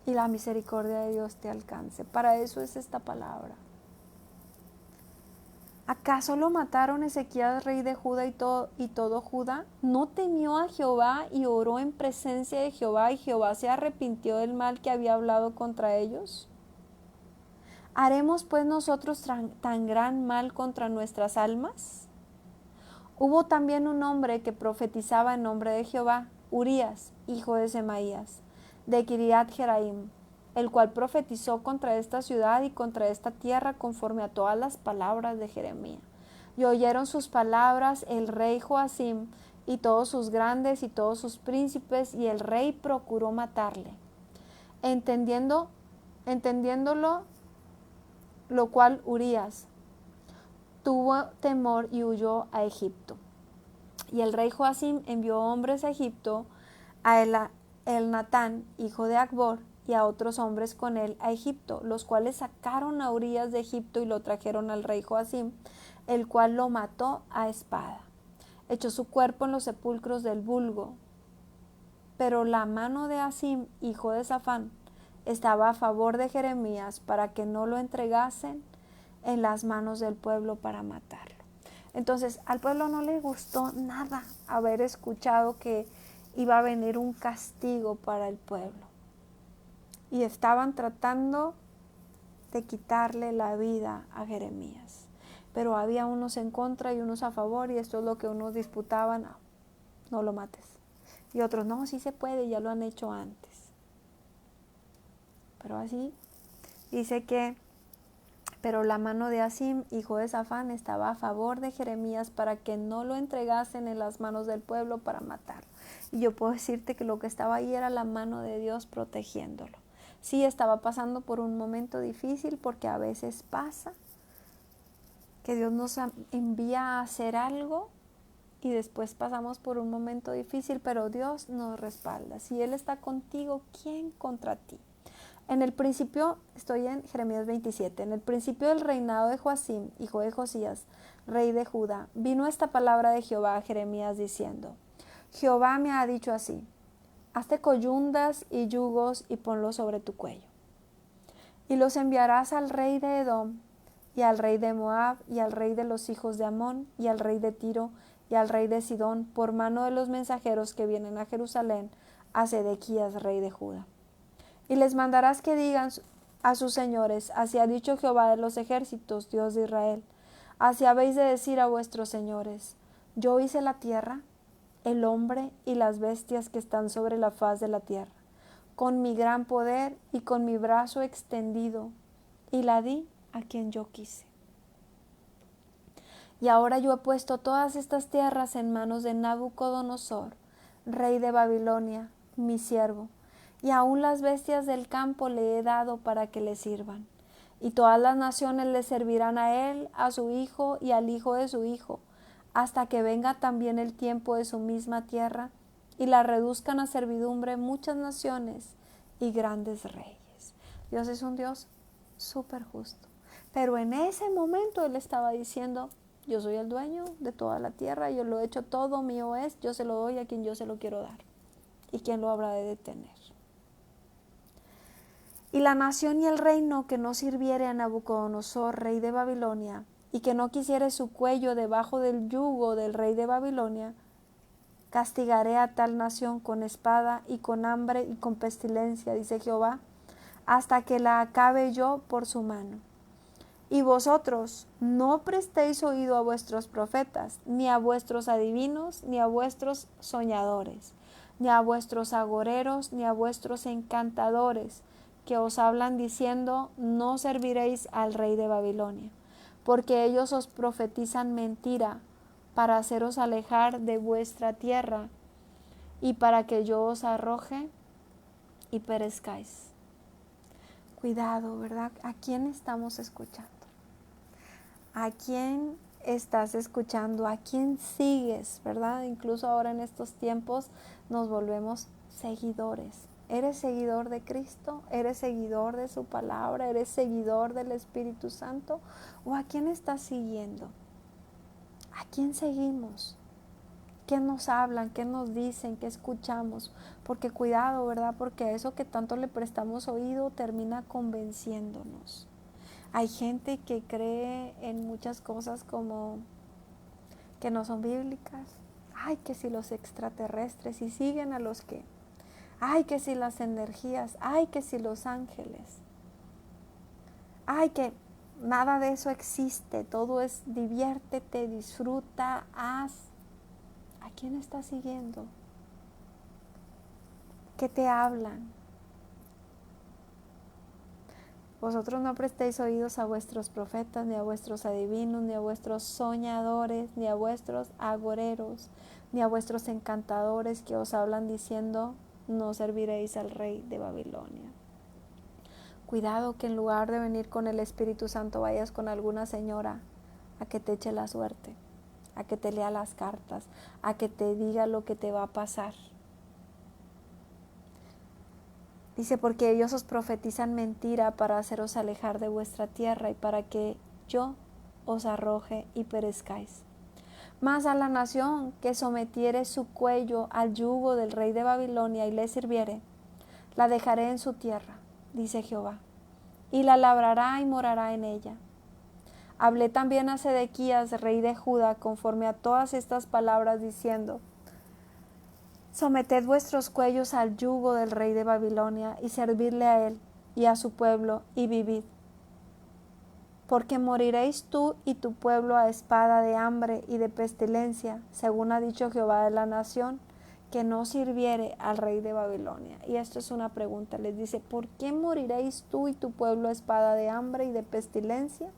Y la misericordia de Dios te alcance. Para eso es esta palabra. ¿Acaso lo mataron Ezequías, rey de Judá, y todo Judá? ¿No temió a Jehová y oró en presencia de Jehová, y Jehová se arrepintió del mal que había hablado contra ellos? ¿Haremos pues nosotros tan gran mal contra nuestras almas? Hubo también un hombre que profetizaba en nombre de Jehová, Urías, hijo de Semaías, de Kiriat Jeraim, el cual profetizó contra esta ciudad y contra esta tierra conforme a todas las palabras de Jeremías. Y oyeron sus palabras el rey Joacim y todos sus grandes y todos sus príncipes, y el rey procuró matarle. Entendiéndolo, lo cual Urías tuvo temor y huyó a Egipto. Y el rey Joacim envió hombres a Egipto, a Elnatán, hijo de Acbor, y a otros hombres con él a Egipto, los cuales sacaron a Urías de Egipto y lo trajeron al rey Joacim, el cual lo mató a espada. Echó su cuerpo en los sepulcros del vulgo. Pero la mano de Asim, hijo de Safán, estaba a favor de Jeremías para que no lo entregasen en las manos del pueblo para matarlo. Entonces, al pueblo no le gustó nada haber escuchado que iba a venir un castigo para el pueblo. Y estaban tratando de quitarle la vida a Jeremías. Pero había unos en contra y unos a favor, y esto es lo que unos disputaban: no lo mates. Y otros: no, sí se puede, ya lo han hecho antes. Pero así dice que, pero la mano de Asim, hijo de Safán, estaba a favor de Jeremías para que no lo entregasen en las manos del pueblo para matarlo. Y yo puedo decirte que lo que estaba ahí era la mano de Dios protegiéndolo. Sí, estaba pasando por un momento difícil, porque a veces pasa que Dios nos envía a hacer algo y después pasamos por un momento difícil, pero Dios nos respalda. Si Él está contigo, ¿quién contra ti? En el principio, estoy en Jeremías 27, en el principio del reinado de Joacim, hijo de Josías, rey de Judá, vino esta palabra de Jehová a Jeremías diciendo: Jehová me ha dicho así: hazte coyundas y yugos y ponlos sobre tu cuello. Y los enviarás al rey de Edom, y al rey de Moab, y al rey de los hijos de Amón, y al rey de Tiro, y al rey de Sidón, por mano de los mensajeros que vienen a Jerusalén, a Sedequías, rey de Judá. Y les mandarás que digan a sus señores: así ha dicho Jehová de los ejércitos, Dios de Israel. Así habéis de decir a vuestros señores: yo hice la tierra, el hombre y las bestias que están sobre la faz de la tierra, con mi gran poder y con mi brazo extendido, y la di a quien yo quise. Y ahora yo he puesto todas estas tierras en manos de Nabucodonosor, rey de Babilonia, mi siervo, y aún las bestias del campo le he dado para que le sirvan. Y todas las naciones le servirán a él, a su hijo y al hijo de su hijo, hasta que venga también el tiempo de su misma tierra, y la reduzcan a servidumbre muchas naciones y grandes reyes. Dios es un Dios súper justo. Pero en ese momento Él estaba diciendo: yo soy el dueño de toda la tierra, yo lo he hecho todo, mío es, yo se lo doy a quien yo se lo quiero dar. ¿Y quién lo habrá de detener? Y la nación y el reino que no sirviere a Nabucodonosor, rey de Babilonia, y que no quisiere su cuello debajo del yugo del rey de Babilonia, castigaré a tal nación con espada y con hambre y con pestilencia, dice Jehová, hasta que la acabe yo por su mano. Y vosotros no prestéis oído a vuestros profetas, ni a vuestros adivinos, ni a vuestros soñadores, ni a vuestros agoreros, ni a vuestros encantadores, que os hablan diciendo: no serviréis al rey de Babilonia, porque ellos os profetizan mentira para haceros alejar de vuestra tierra y para que yo os arroje y perezcáis. Cuidado, ¿verdad? ¿A quién estamos escuchando? ¿A quién estás escuchando? ¿A quién sigues? ¿Verdad? Incluso ahora en estos tiempos nos volvemos seguidores. ¿Eres seguidor de Cristo? ¿Eres seguidor de su palabra? ¿Eres seguidor del Espíritu Santo? ¿O a quién estás siguiendo? ¿A quién seguimos? ¿Qué nos hablan? ¿Qué nos dicen? ¿Qué escuchamos? Porque cuidado, ¿verdad? Porque a eso que tanto le prestamos oído termina convenciéndonos. Hay gente que cree en muchas cosas como que no son bíblicas. Ay, que si los extraterrestres, y siguen a los que. Ay, que si las energías. Ay, que si los ángeles. Ay, que nada de eso existe. Todo es diviértete, disfruta, haz. ¿A quién estás siguiendo? ¿Qué te hablan? Vosotros no prestéis oídos a vuestros profetas, ni a vuestros adivinos, ni a vuestros soñadores, ni a vuestros agoreros, ni a vuestros encantadores que os hablan diciendo: no serviréis al rey de Babilonia. Cuidado que en lugar de venir con el Espíritu Santo vayas con alguna señora a que te eche la suerte, a que te lea las cartas, a que te diga lo que te va a pasar. Dice: porque ellos os profetizan mentira para haceros alejar de vuestra tierra y para que yo os arroje y perezcáis. Mas a la nación que sometiere su cuello al yugo del rey de Babilonia y le sirviere, la dejaré en su tierra, dice Jehová, y la labrará y morará en ella. Hablé también a Sedequías, rey de Judá, conforme a todas estas palabras, diciendo: someted vuestros cuellos al yugo del rey de Babilonia, y servidle a él y a su pueblo, y vivid. Porque moriréis tú y tu pueblo a espada de hambre y de pestilencia, según ha dicho Jehová de la nación, que no sirviere al rey de Babilonia. Y esto es una pregunta, les dice: ¿por qué moriréis tú y tu pueblo a espada de hambre y de pestilencia?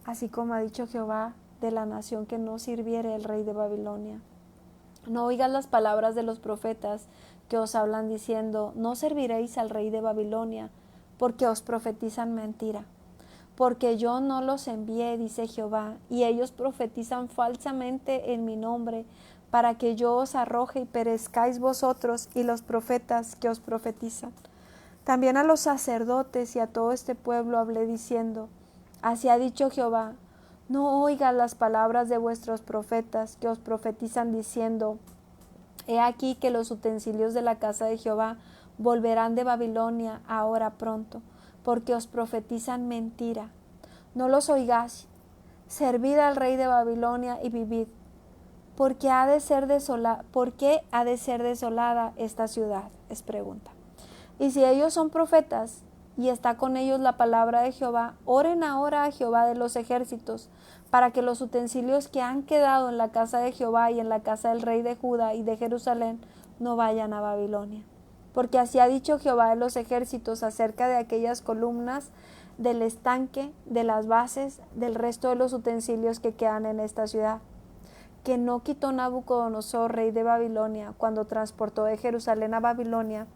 Así como ha dicho Jehová de la nación, que no sirviere el rey de Babilonia. No oigas las palabras de los profetas que os hablan diciendo: no serviréis al rey de Babilonia, porque os profetizan mentira. Porque yo no los envié, dice Jehová, y ellos profetizan falsamente en mi nombre, para que yo os arroje y perezcáis vosotros y los profetas que os profetizan. También a los sacerdotes y a todo este pueblo hablé diciendo: así ha dicho Jehová, no oigas las palabras de vuestros profetas que os profetizan diciendo: he aquí que los utensilios de la casa de Jehová volverán de Babilonia ahora pronto, porque os profetizan mentira. No los oigáis. Servid al rey de Babilonia y vivid. ¿Por qué ha de ser desolada esta ciudad? Es pregunta. Y si ellos son profetas y está con ellos la palabra de Jehová, oren ahora a Jehová de los ejércitos, para que los utensilios que han quedado en la casa de Jehová y en la casa del rey de Judá y de Jerusalén no vayan a Babilonia. Porque así ha dicho Jehová de los ejércitos acerca de aquellas columnas, del estanque, de las bases, del resto de los utensilios que quedan en esta ciudad, que no quitó Nabucodonosor, rey de Babilonia, cuando transportó de Jerusalén a Babilonia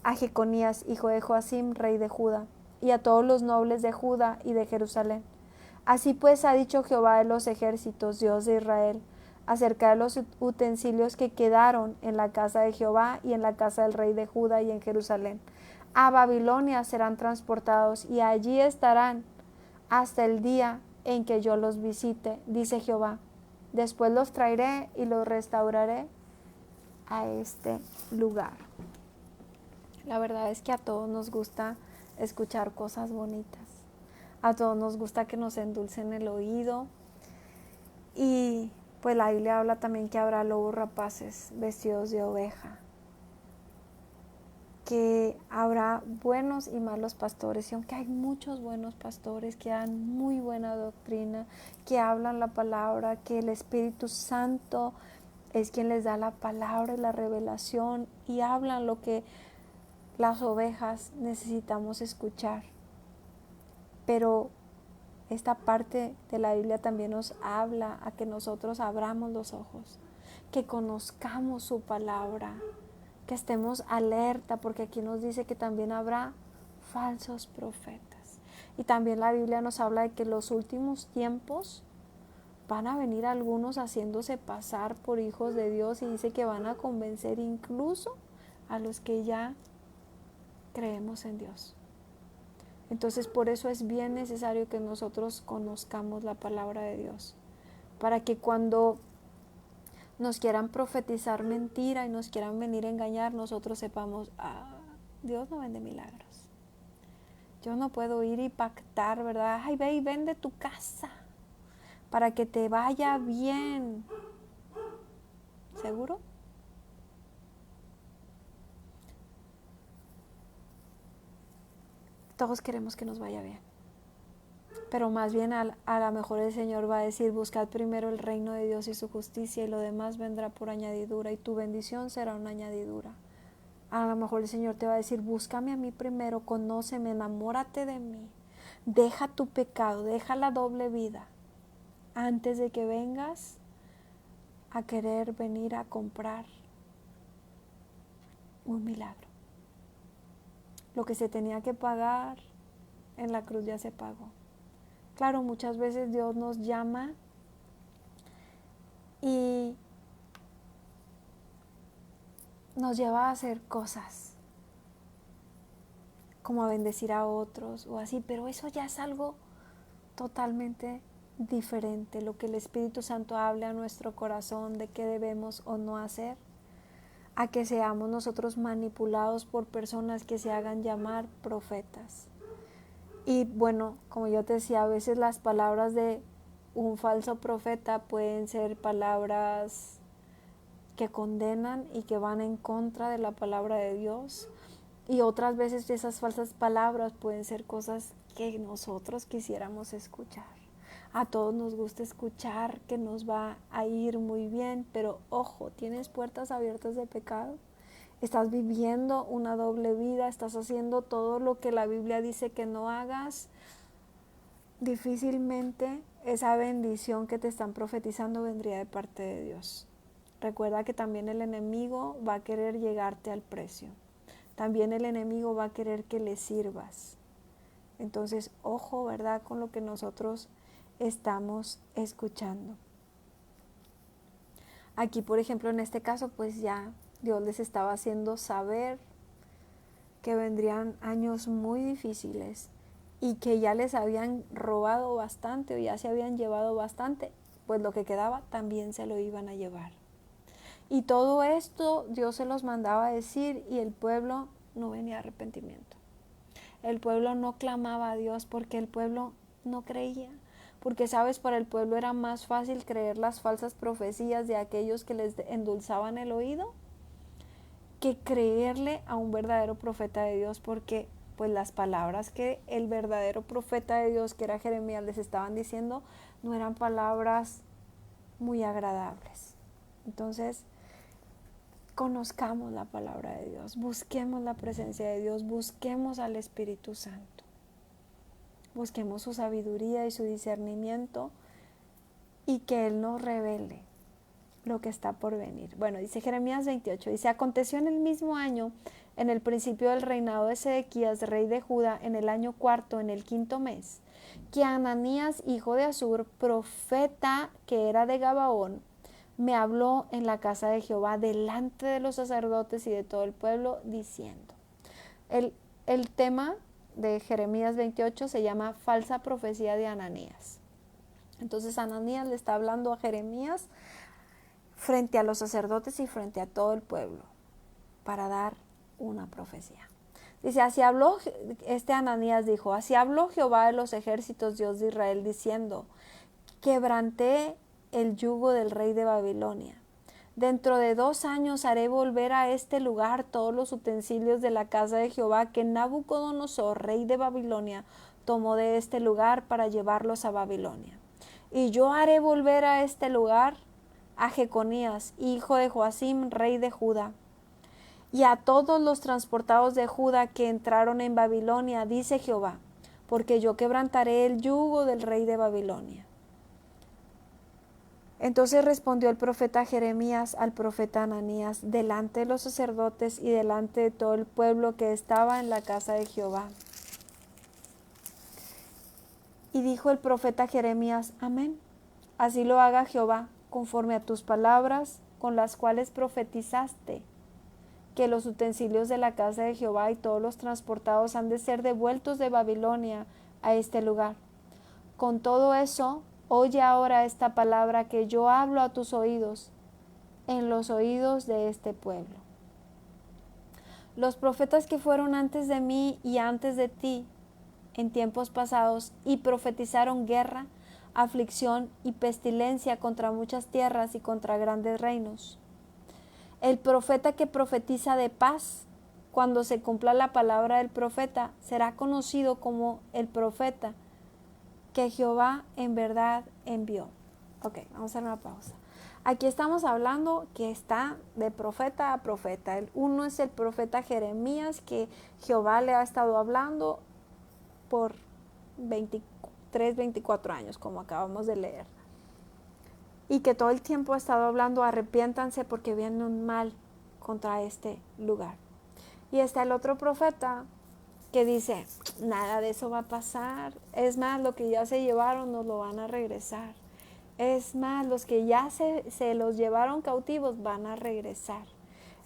a Jeconías, hijo de Joacim, rey de Judá, y a todos los nobles de Judá y de Jerusalén. Así pues ha dicho Jehová de los ejércitos, Dios de Israel, acerca de los utensilios que quedaron en la casa de Jehová y en la casa del rey de Judá y en Jerusalén. A Babilonia serán transportados y allí estarán hasta el día en que yo los visite, dice Jehová. Después los traeré y los restauraré a este lugar. La verdad es que a todos nos gusta escuchar cosas bonitas. A todos nos gusta que nos endulcen el oído. Y pues la Biblia habla también que habrá lobos rapaces vestidos de oveja. Que habrá buenos y malos pastores. Y aunque hay muchos buenos pastores que dan muy buena doctrina, que hablan la palabra, que el Espíritu Santo es quien les da la palabra y la revelación y hablan lo que las ovejas necesitamos escuchar. Pero esta parte de la Biblia también nos habla a que nosotros abramos los ojos, que conozcamos su palabra, que estemos alerta, porque aquí nos dice que también habrá falsos profetas. Y también la Biblia nos habla de que en los últimos tiempos van a venir algunos haciéndose pasar por hijos de Dios, y dice que van a convencer incluso a los que ya creemos en Dios. Entonces por eso es bien necesario que nosotros conozcamos la palabra de Dios, para que cuando nos quieran profetizar mentira y nos quieran venir a engañar, nosotros sepamos: Dios no vende milagros. Yo no puedo ir y pactar, ¿verdad? Ay, ve y vende tu casa para que te vaya bien. ¿Seguro? Todos queremos que nos vaya bien, pero más bien a lo mejor el Señor va a decir: buscad primero el reino de Dios y su justicia, y lo demás vendrá por añadidura, y tu bendición será una añadidura. A lo mejor el Señor te va a decir: búscame a mí primero, conóceme, enamórate de mí, deja tu pecado, deja la doble vida, antes de que vengas a querer venir a comprar un milagro. Lo que se tenía que pagar en la cruz ya se pagó. Claro, muchas veces Dios nos llama y nos lleva a hacer cosas, como a bendecir a otros o así, pero eso ya es algo totalmente diferente. Lo que el Espíritu Santo hable a nuestro corazón de qué debemos o no hacer, a que seamos nosotros manipulados por personas que se hagan llamar profetas. Y bueno, como yo te decía, a veces las palabras de un falso profeta pueden ser palabras que condenan y que van en contra de la palabra de Dios. Y otras veces esas falsas palabras pueden ser cosas que nosotros quisiéramos escuchar. A todos nos gusta escuchar que nos va a ir muy bien, pero ojo, tienes puertas abiertas de pecado. Estás viviendo una doble vida, estás haciendo todo lo que la Biblia dice que no hagas. Difícilmente esa bendición que te están profetizando vendría de parte de Dios. Recuerda que también el enemigo va a querer llegarte al precio. También el enemigo va a querer que le sirvas. Entonces, ojo, ¿verdad?, con lo que nosotros estamos escuchando. Aquí, por ejemplo, en este caso, pues ya Dios les estaba haciendo saber que vendrían años muy difíciles y que ya les habían robado bastante o ya se habían llevado bastante, pues lo que quedaba también se lo iban a llevar. Y todo esto Dios se los mandaba a decir y el pueblo no venía a arrepentimiento. El pueblo no clamaba a Dios porque el pueblo no creía. Porque, sabes, para el pueblo era más fácil creer las falsas profecías de aquellos que les endulzaban el oído que creerle a un verdadero profeta de Dios, porque pues las palabras que el verdadero profeta de Dios, que era Jeremías, les estaban diciendo, no eran palabras muy agradables. Entonces, conozcamos la palabra de Dios, busquemos la presencia de Dios, busquemos al Espíritu Santo, busquemos su sabiduría y su discernimiento y que Él nos revele lo que está por venir. Bueno, dice Jeremías 28, dice, aconteció en el mismo año, en el principio del reinado de Sedequías, rey de Judá, en el año cuarto, en el quinto mes, que Ananías, hijo de Azur, profeta que era de Gabaón, me habló en la casa de Jehová delante de los sacerdotes y de todo el pueblo, diciendo. El tema de Jeremías 28 se llama falsa profecía de Ananías. Entonces Ananías le está hablando a Jeremías frente a los sacerdotes y frente a todo el pueblo para dar una profecía. Dice, así habló, Ananías dijo, así habló Jehová de los ejércitos, Dios de Israel, diciendo, quebranté el yugo del rey de Babilonia. Dentro de 2 años haré volver a este lugar todos los utensilios de la casa de Jehová que Nabucodonosor, rey de Babilonia, tomó de este lugar para llevarlos a Babilonia. Y yo haré volver a este lugar a Jeconías, hijo de Joacim, rey de Judá, y a todos los transportados de Judá que entraron en Babilonia, dice Jehová, porque yo quebrantaré el yugo del rey de Babilonia. Entonces respondió el profeta Jeremías al profeta Ananías delante de los sacerdotes y delante de todo el pueblo que estaba en la casa de Jehová. Y dijo el profeta Jeremías, amén, así lo haga Jehová, conforme a tus palabras con las cuales profetizaste, que los utensilios de la casa de Jehová y todos los transportados han de ser devueltos de Babilonia a este lugar. Con todo eso, oye ahora esta palabra que yo hablo a tus oídos, en los oídos de este pueblo. Los profetas que fueron antes de mí y antes de ti, en tiempos pasados, y profetizaron guerra, aflicción y pestilencia contra muchas tierras y contra grandes reinos. El profeta que profetiza de paz, cuando se cumpla la palabra del profeta, será conocido como el profeta que Jehová en verdad envió. Ok, vamos a hacer una pausa. Aquí estamos hablando que está de profeta a profeta. Uno es el profeta Jeremías, que Jehová le ha estado hablando por 23, 24 años, como acabamos de leer. Y que todo el tiempo ha estado hablando, arrepiéntanse porque viene un mal contra este lugar. Y está el otro profeta que dice, nada de eso va a pasar. Es más, lo que ya se llevaron nos lo van a regresar. Es más, los que ya se los llevaron cautivos van a regresar.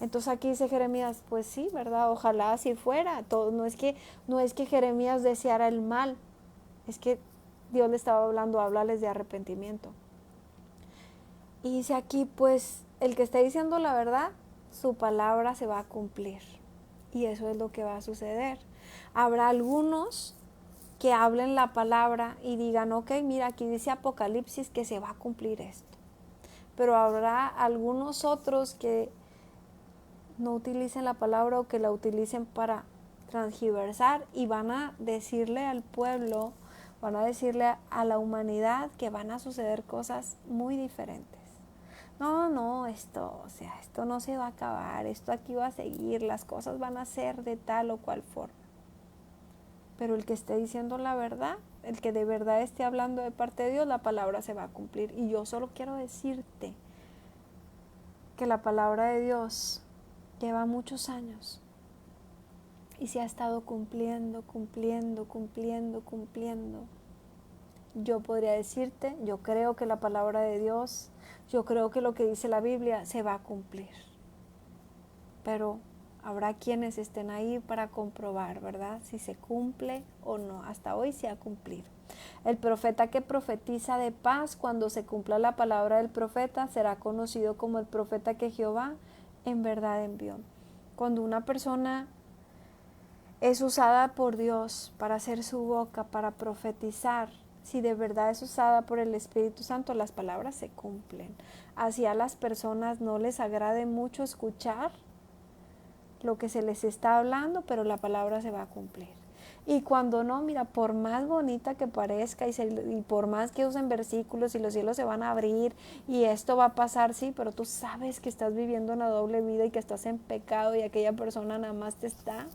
Entonces aquí dice Jeremías, pues sí, ¿verdad? Ojalá así fuera. Todo, no es que Jeremías deseara el mal, es que Dios le estaba hablando, háblales de arrepentimiento. Y dice aquí, pues el que está diciendo la verdad su palabra se va a cumplir. Y eso es lo que va a suceder. Habrá algunos que hablen la palabra y digan, ok, mira, aquí dice Apocalipsis que se va a cumplir esto. Pero habrá algunos otros que no utilicen la palabra o que la utilicen para transgiversar y van a decirle al pueblo, van a decirle a la humanidad que van a suceder cosas muy diferentes. No, esto no se va a acabar, esto aquí va a seguir, las cosas van a ser de tal o cual forma. Pero el que esté diciendo la verdad, el que de verdad esté hablando de parte de Dios, la palabra se va a cumplir. Y yo solo quiero decirte que la palabra de Dios lleva muchos años y se ha estado cumpliendo. Yo podría decirte, yo creo que la palabra de Dios, yo creo que lo que dice la Biblia se va a cumplir. Pero habrá quienes estén ahí para comprobar, ¿verdad? Si se cumple o no. Hasta hoy se ha cumplido. El profeta que profetiza de paz, cuando se cumpla la palabra del profeta, será conocido como el profeta que Jehová en verdad envió. Cuando una persona es usada por Dios para hacer su boca, para profetizar, si de verdad es usada por el Espíritu Santo, las palabras se cumplen. Así a las personas no les agrade mucho escuchar lo que se les está hablando, pero la palabra se va a cumplir. Y cuando no, mira, por más bonita que parezca y por más que usen versículos y los cielos se van a abrir y esto va a pasar, sí, pero tú sabes que estás viviendo una doble vida y que estás en pecado y aquella persona nada más te está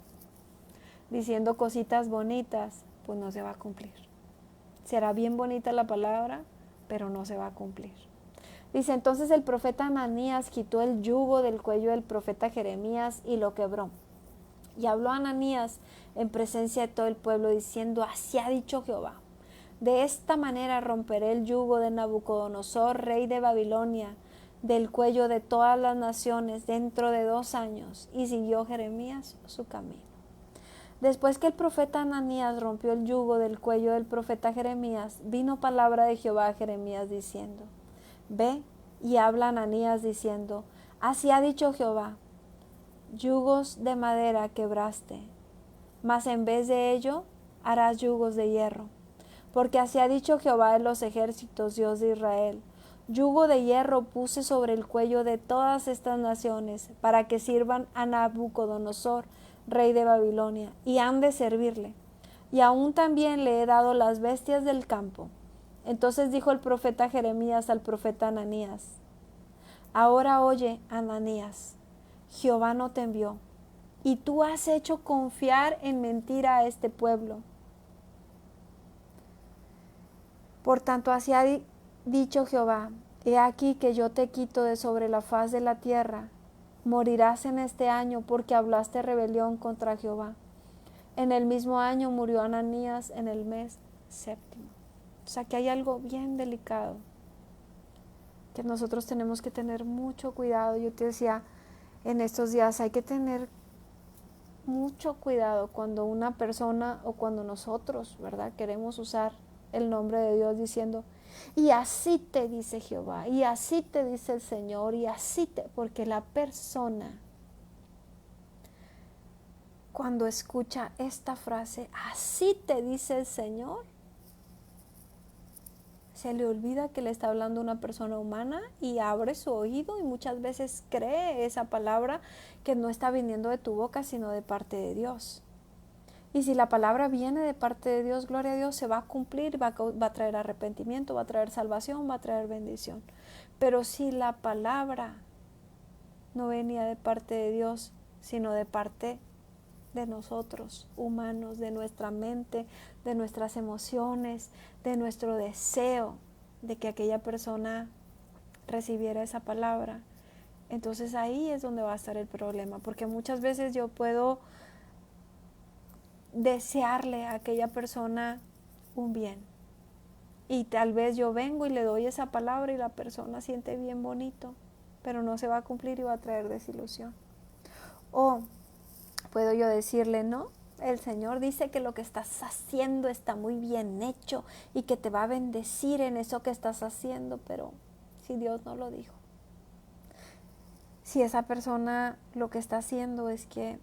diciendo cositas bonitas, pues no se va a cumplir. Será bien bonita la palabra, pero no se va a cumplir. Dice, entonces el profeta Ananías quitó el yugo del cuello del profeta Jeremías y lo quebró. Y habló Ananías en presencia de todo el pueblo diciendo, así ha dicho Jehová, de esta manera romperé el yugo de Nabucodonosor, rey de Babilonia, del cuello de todas las naciones dentro de 2 años. Y siguió Jeremías su camino. Después que el profeta Ananías rompió el yugo del cuello del profeta Jeremías, vino palabra de Jehová a Jeremías diciendo, ve y habla a Ananías diciendo, así ha dicho Jehová, yugos de madera quebraste, mas en vez de ello harás yugos de hierro. Porque así ha dicho Jehová de los ejércitos, Dios de Israel, yugo de hierro puse sobre el cuello de todas estas naciones, para que sirvan a Nabucodonosor, rey de Babilonia, y han de servirle. Y aún también le he dado las bestias del campo. Entonces dijo el profeta Jeremías al profeta Ananías, ahora oye, Ananías, Jehová no te envió, y tú has hecho confiar en mentira a este pueblo. Por tanto, así ha dicho Jehová, he aquí que yo te quito de sobre la faz de la tierra, morirás en este año porque hablaste rebelión contra Jehová. En el mismo año murió Ananías en el mes 7. O sea que hay algo bien delicado, que nosotros tenemos que tener mucho cuidado. Yo te decía, en estos días hay que tener mucho cuidado cuando una persona o cuando nosotros, ¿verdad?, queremos usar el nombre de Dios diciendo, y así te dice Jehová, y así te dice el Señor, y así te, porque la persona cuando escucha esta frase, así te dice el Señor, se le olvida que le está hablando una persona humana y abre su oído y muchas veces cree esa palabra que no está viniendo de tu boca, sino de parte de Dios. Y si la palabra viene de parte de Dios, gloria a Dios, se va a cumplir, va a traer arrepentimiento, va a traer salvación, va a traer bendición. Pero si la palabra no venía de parte de Dios, sino de parte de nosotros, humanos, de nuestra mente, de nuestras emociones, de nuestro deseo de que aquella persona recibiera esa palabra, entonces ahí es donde va a estar el problema, porque muchas veces yo puedo desearle a aquella persona un bien y tal vez yo vengo y le doy esa palabra y la persona siente bien bonito, pero no se va a cumplir y va a traer desilusión. O puedo yo decirle, no, el Señor dice que lo que estás haciendo está muy bien hecho y que te va a bendecir en eso que estás haciendo, pero si Dios no lo dijo, si esa persona lo que está haciendo es que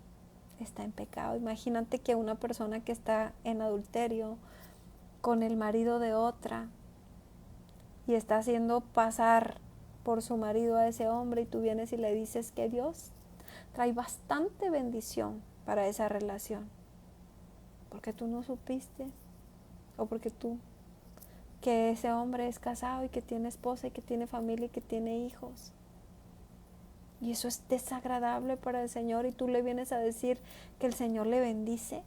está en pecado. Imagínate que una persona que está en adulterio con el marido de otra y está haciendo pasar por su marido a ese hombre, y tú vienes y le dices que Dios trae bastante bendición para esa relación, porque tú no supiste, o porque tú, que ese hombre es casado y que tiene esposa y que tiene familia y que tiene hijos, y eso es desagradable para el Señor, y tú le vienes a decir que el Señor le bendice.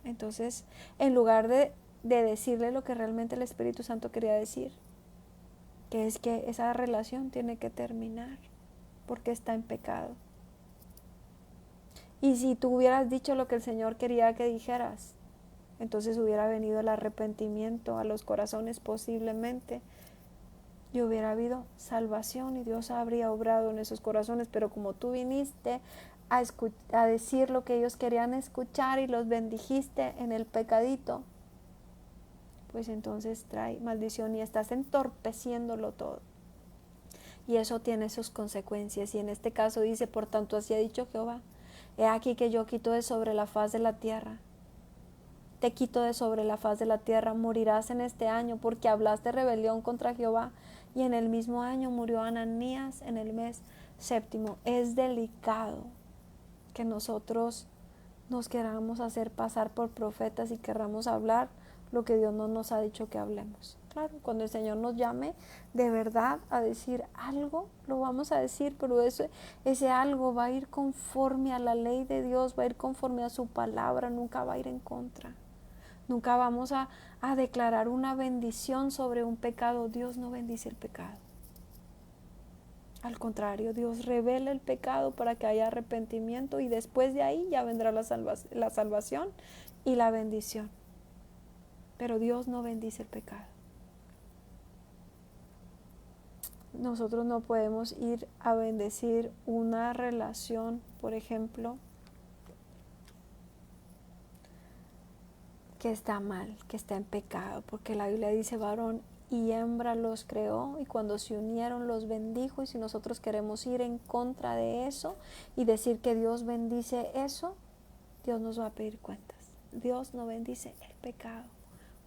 Entonces, en lugar de decirle lo que realmente el Espíritu Santo quería decir, que es que esa relación tiene que terminar porque está en pecado. Y si tú hubieras dicho lo que el Señor quería que dijeras, entonces hubiera venido el arrepentimiento a los corazones posiblemente, y hubiera habido salvación y Dios habría obrado en esos corazones. Pero como tú viniste a decir lo que ellos querían escuchar y los bendijiste en el pecadito, pues entonces trae maldición y estás entorpeciéndolo todo. Y eso tiene sus consecuencias. Y en este caso dice: por tanto así ha dicho Jehová, he aquí que yo quito de sobre la faz de la tierra. Te quito de sobre la faz de la tierra, morirás en este año, porque hablaste rebelión contra Jehová. Y en el mismo año murió Ananías en el mes séptimo. Es delicado que nosotros nos queramos hacer pasar por profetas y querramos hablar lo que Dios no nos ha dicho que hablemos. Claro, cuando el Señor nos llame de verdad a decir algo, lo vamos a decir, pero ese algo va a ir conforme a la ley de Dios, va a ir conforme a su palabra, nunca va a ir en contra. Nunca vamos a declarar una bendición sobre un pecado. Dios no bendice el pecado. Al contrario, Dios revela el pecado para que haya arrepentimiento, y después de ahí ya vendrá la salvación y la bendición. Pero Dios no bendice el pecado. Nosotros no podemos ir a bendecir una relación, por ejemplo, que está mal, que está en pecado, porque la Biblia dice: varón y hembra los creó, y cuando se unieron los bendijo. Y si nosotros queremos ir en contra de eso y decir que Dios bendice eso, Dios nos va a pedir cuentas. Dios no bendice el pecado,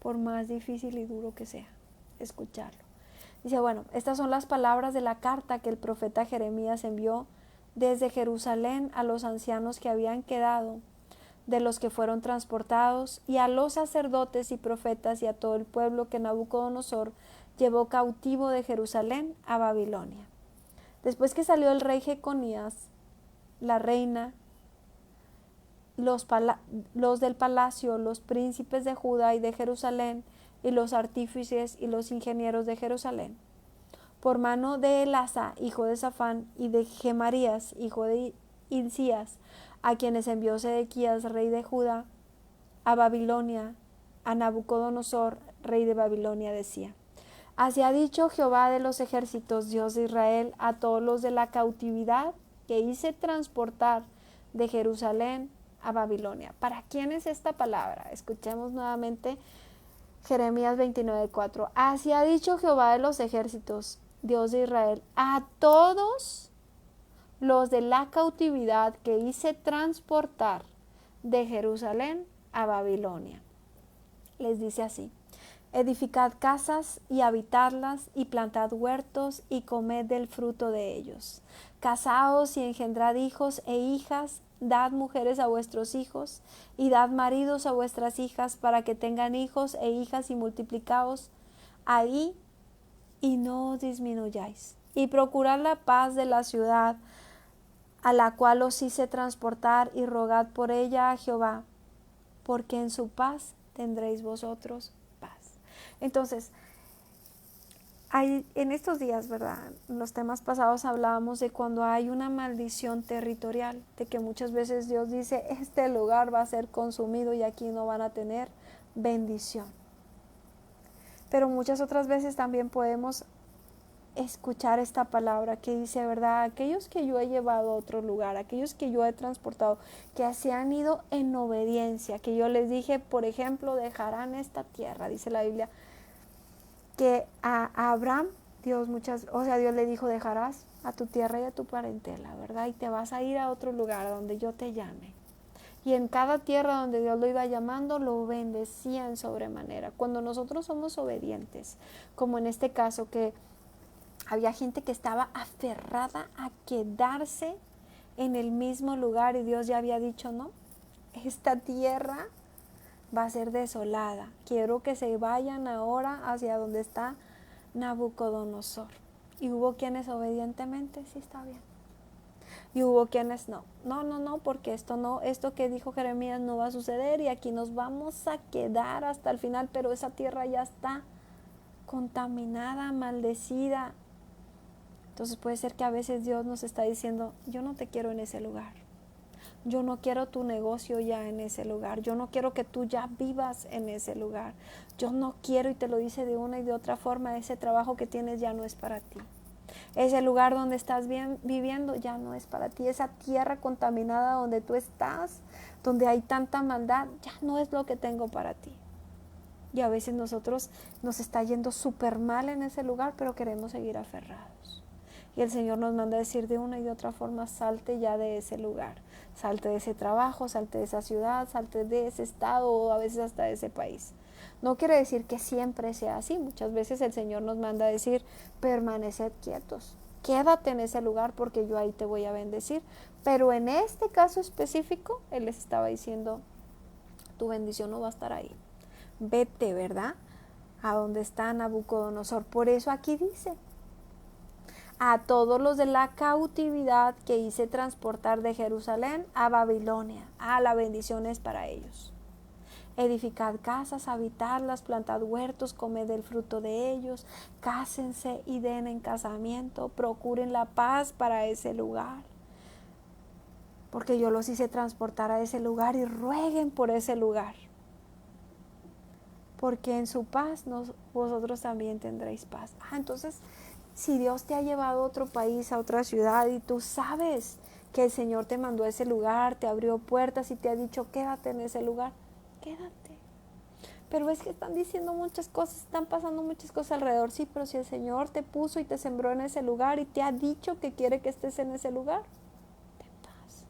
por más difícil y duro que sea escucharlo. Dice: bueno, estas son las palabras de la carta que el profeta Jeremías envió desde Jerusalén a los ancianos que habían quedado de los que fueron transportados, y a los sacerdotes y profetas, y a todo el pueblo que Nabucodonosor llevó cautivo de Jerusalén a Babilonia. Después que salió el rey Jeconías, la reina, los del palacio, los príncipes de Judá y de Jerusalén, y los artífices y los ingenieros de Jerusalén, por mano de Elasa, hijo de Safán, y de Gemarías, hijo de Hilcías, a quienes envió Sedequías, rey de Judá, a Babilonia, a Nabucodonosor, rey de Babilonia, decía: así ha dicho Jehová de los ejércitos, Dios de Israel, a todos los de la cautividad que hice transportar de Jerusalén a Babilonia. ¿Para quién es esta palabra? Escuchemos nuevamente Jeremías 29:4. Así ha dicho Jehová de los ejércitos, Dios de Israel, a todos los de la cautividad que hice transportar de Jerusalén a Babilonia. Les dice así: edificad casas y habitadlas, y plantad huertos y comed del fruto de ellos. Casaos y engendrad hijos e hijas, dad mujeres a vuestros hijos, y dad maridos a vuestras hijas, para que tengan hijos e hijas, y multiplicaos ahí y no disminuyáis. Y procurad la paz de la ciudad a la cual os hice transportar, y rogad por ella a Jehová, porque en su paz tendréis vosotros paz. Entonces, en estos días, ¿verdad? En los temas pasados hablábamos de cuando hay una maldición territorial, de que muchas veces Dios dice: este lugar va a ser consumido y aquí no van a tener bendición. Pero muchas otras veces también podemos escuchar esta palabra que dice, ¿verdad? Aquellos que yo he llevado a otro lugar, aquellos que yo he transportado, que se han ido en obediencia, que yo les dije, por ejemplo, dejarán esta tierra, dice la Biblia, que a Abraham, Dios le dijo: dejarás a tu tierra y a tu parentela, ¿verdad? Y te vas a ir a otro lugar donde yo te llame. Y en cada tierra donde Dios lo iba llamando, lo bendecía en sobremanera. Cuando nosotros somos obedientes, como en este caso que había gente que estaba aferrada a quedarse en el mismo lugar y Dios ya había dicho, no, esta tierra va a ser desolada. Quiero que se vayan ahora hacia donde está Nabucodonosor. Y hubo quienes obedientemente, sí está bien. Y hubo quienes no, porque esto que dijo Jeremías no va a suceder y aquí nos vamos a quedar hasta el final, pero esa tierra ya está contaminada, maldecida. Entonces puede ser que a veces Dios nos está diciendo, yo no te quiero en ese lugar. Yo no quiero tu negocio ya en ese lugar. Yo no quiero que tú ya vivas en ese lugar. Yo no quiero, y te lo dice de una y de otra forma, ese trabajo que tienes ya no es para ti. Ese lugar donde estás viviendo ya no es para ti. Esa tierra contaminada donde tú estás, donde hay tanta maldad, ya no es lo que tengo para ti. Y a veces nosotros nos está yendo súper mal en ese lugar, pero queremos seguir aferrados. Y el Señor nos manda a decir de una y de otra forma, salte ya de ese lugar. Salte de ese trabajo, salte de esa ciudad, salte de ese estado o a veces hasta de ese país. No quiere decir que siempre sea así. Muchas veces el Señor nos manda a decir, permaneced quietos. Quédate en ese lugar porque yo ahí te voy a bendecir. Pero en este caso específico, Él les estaba diciendo, tu bendición no va a estar ahí. Vete, ¿verdad? A donde está Nabucodonosor. Por eso aquí dice, a todos los de la cautividad que hice transportar de Jerusalén a Babilonia. La bendición es para ellos. Edificad casas, habitadlas, plantad huertos, comed el fruto de ellos, cásense y den en casamiento, procuren la paz para ese lugar. Porque yo los hice transportar a ese lugar y rueguen por ese lugar. Porque en su paz vosotros también tendréis paz. Entonces, si Dios te ha llevado a otro país, a otra ciudad, y tú sabes que el Señor te mandó a ese lugar, te abrió puertas y te ha dicho, quédate en ese lugar, quédate. Pero es que están diciendo muchas cosas, están pasando muchas cosas alrededor. Sí, pero si el Señor te puso y te sembró en ese lugar y te ha dicho que quiere que estés en ese lugar, ten paz.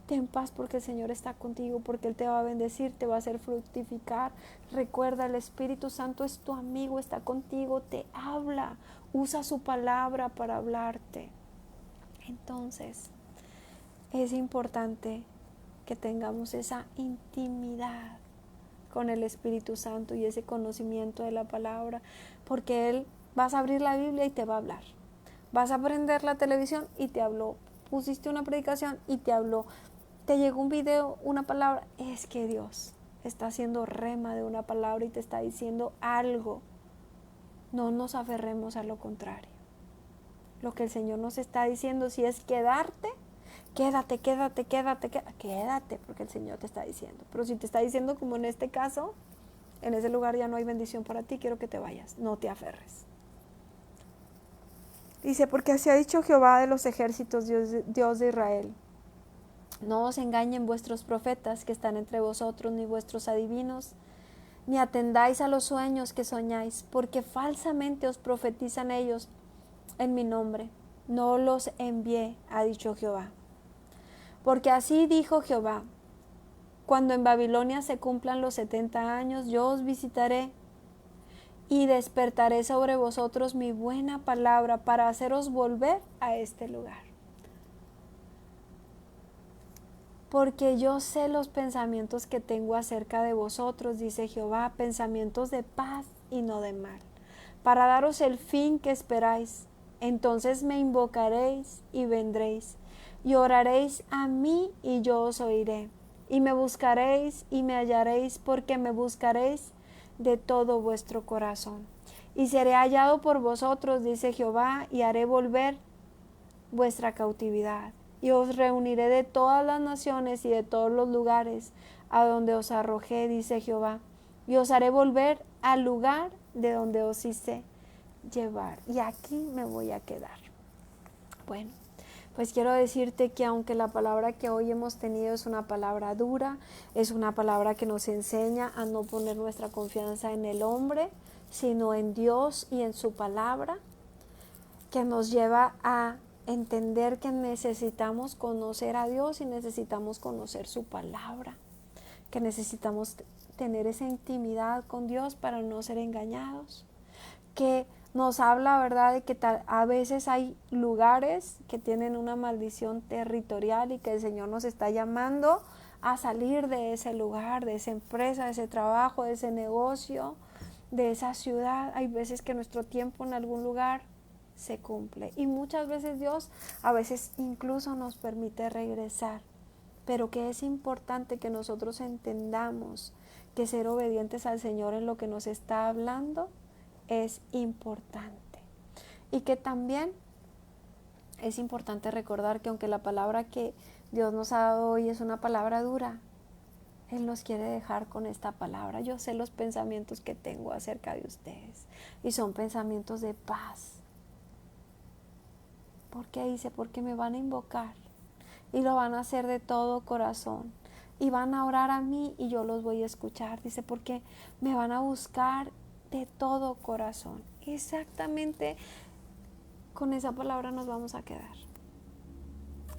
Ten paz porque el Señor está contigo, porque Él te va a bendecir, te va a hacer fructificar. Recuerda, el Espíritu Santo es tu amigo, está contigo, te habla, usa su palabra para hablarte. Entonces, es importante que tengamos esa intimidad con el Espíritu Santo y ese conocimiento de la palabra, porque Él, vas a abrir la Biblia y te va a hablar. Vas a prender la televisión y te habló. Pusiste una predicación y te habló. Te llegó un video, una palabra. Es que Dios está haciendo rema de una palabra y te está diciendo algo. No nos aferremos a lo contrario. Lo que el Señor nos está diciendo, si es quedarte, quédate, porque el Señor te está diciendo. Pero si te está diciendo, como en este caso, en ese lugar ya no hay bendición para ti, quiero que te vayas, no te aferres. Dice, porque así ha dicho Jehová de los ejércitos, Dios de Israel. No os engañen vuestros profetas que están entre vosotros, ni vuestros adivinos, ni atendáis a los sueños que soñáis, porque falsamente os profetizan ellos en mi nombre. No los envié, ha dicho Jehová. Porque así dijo Jehová, cuando en Babilonia se cumplan los 70 años, yo os visitaré y despertaré sobre vosotros mi buena palabra para haceros volver a este lugar. Porque yo sé los pensamientos que tengo acerca de vosotros, dice Jehová, pensamientos de paz y no de mal, para daros el fin que esperáis. Entonces me invocaréis y vendréis, y oraréis a mí y yo os oiré, y me buscaréis y me hallaréis, porque me buscaréis de todo vuestro corazón. Y seré hallado por vosotros, dice Jehová, y haré volver vuestra cautividad. Y os reuniré de todas las naciones y de todos los lugares a donde os arrojé, dice Jehová, y os haré volver al lugar de donde os hice llevar. Y aquí me voy a quedar. Bueno, pues quiero decirte que aunque la palabra que hoy hemos tenido es una palabra dura, es una palabra que nos enseña a no poner nuestra confianza en el hombre, sino en Dios y en su palabra, que nos lleva a entender que necesitamos conocer a Dios y necesitamos conocer su palabra, que necesitamos tener esa intimidad con Dios para no ser engañados, que nos habla, ¿verdad?, de que a veces hay lugares que tienen una maldición territorial y que el Señor nos está llamando a salir de ese lugar, de esa empresa, de ese trabajo, de ese negocio, de esa ciudad. Hay veces que nuestro tiempo en algún lugar se cumple y muchas veces Dios a veces incluso nos permite regresar, pero que es importante que nosotros entendamos que ser obedientes al Señor en lo que nos está hablando es importante, y que también es importante recordar que aunque la palabra que Dios nos ha dado hoy es una palabra dura, Él nos quiere dejar con esta palabra. Yo sé los pensamientos que tengo acerca de ustedes y son pensamientos de paz. ¿Por qué dice? Porque me van a invocar y lo van a hacer de todo corazón y van a orar a mí y yo los voy a escuchar. Dice, porque me van a buscar de todo corazón. Exactamente con esa palabra nos vamos a quedar.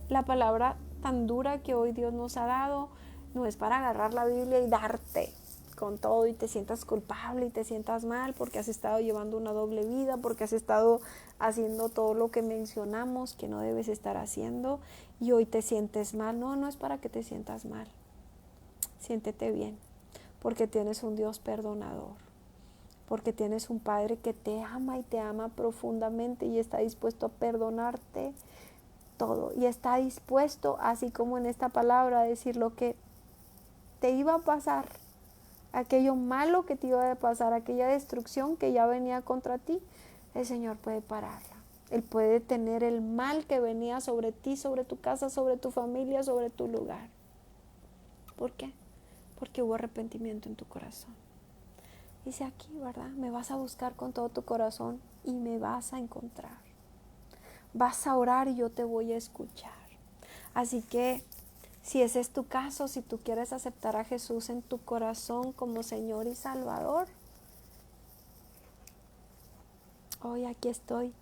La palabra tan dura que hoy Dios nos ha dado no es para agarrar la Biblia y darte con todo y te sientas culpable y te sientas mal porque has estado llevando una doble vida, porque has estado haciendo todo lo que mencionamos que no debes estar haciendo y hoy te sientes mal. No, no es para que te sientas mal. Siéntete bien, porque tienes un Dios perdonador, porque tienes un Padre que te ama y te ama profundamente y está dispuesto a perdonarte todo y está dispuesto, así como en esta palabra, a decir lo que te iba a pasar, aquello malo que te iba a pasar, aquella destrucción que ya venía contra ti. El Señor puede pararla. Él puede detener el mal que venía sobre ti, sobre tu casa, sobre tu familia, sobre tu lugar. ¿Por qué? Porque hubo arrepentimiento en tu corazón. Dice aquí, ¿verdad? Me vas a buscar con todo tu corazón y me vas a encontrar. Vas a orar y yo te voy a escuchar. Así que si ese es tu caso, si tú quieres aceptar a Jesús en tu corazón como Señor y Salvador, hoy aquí estoy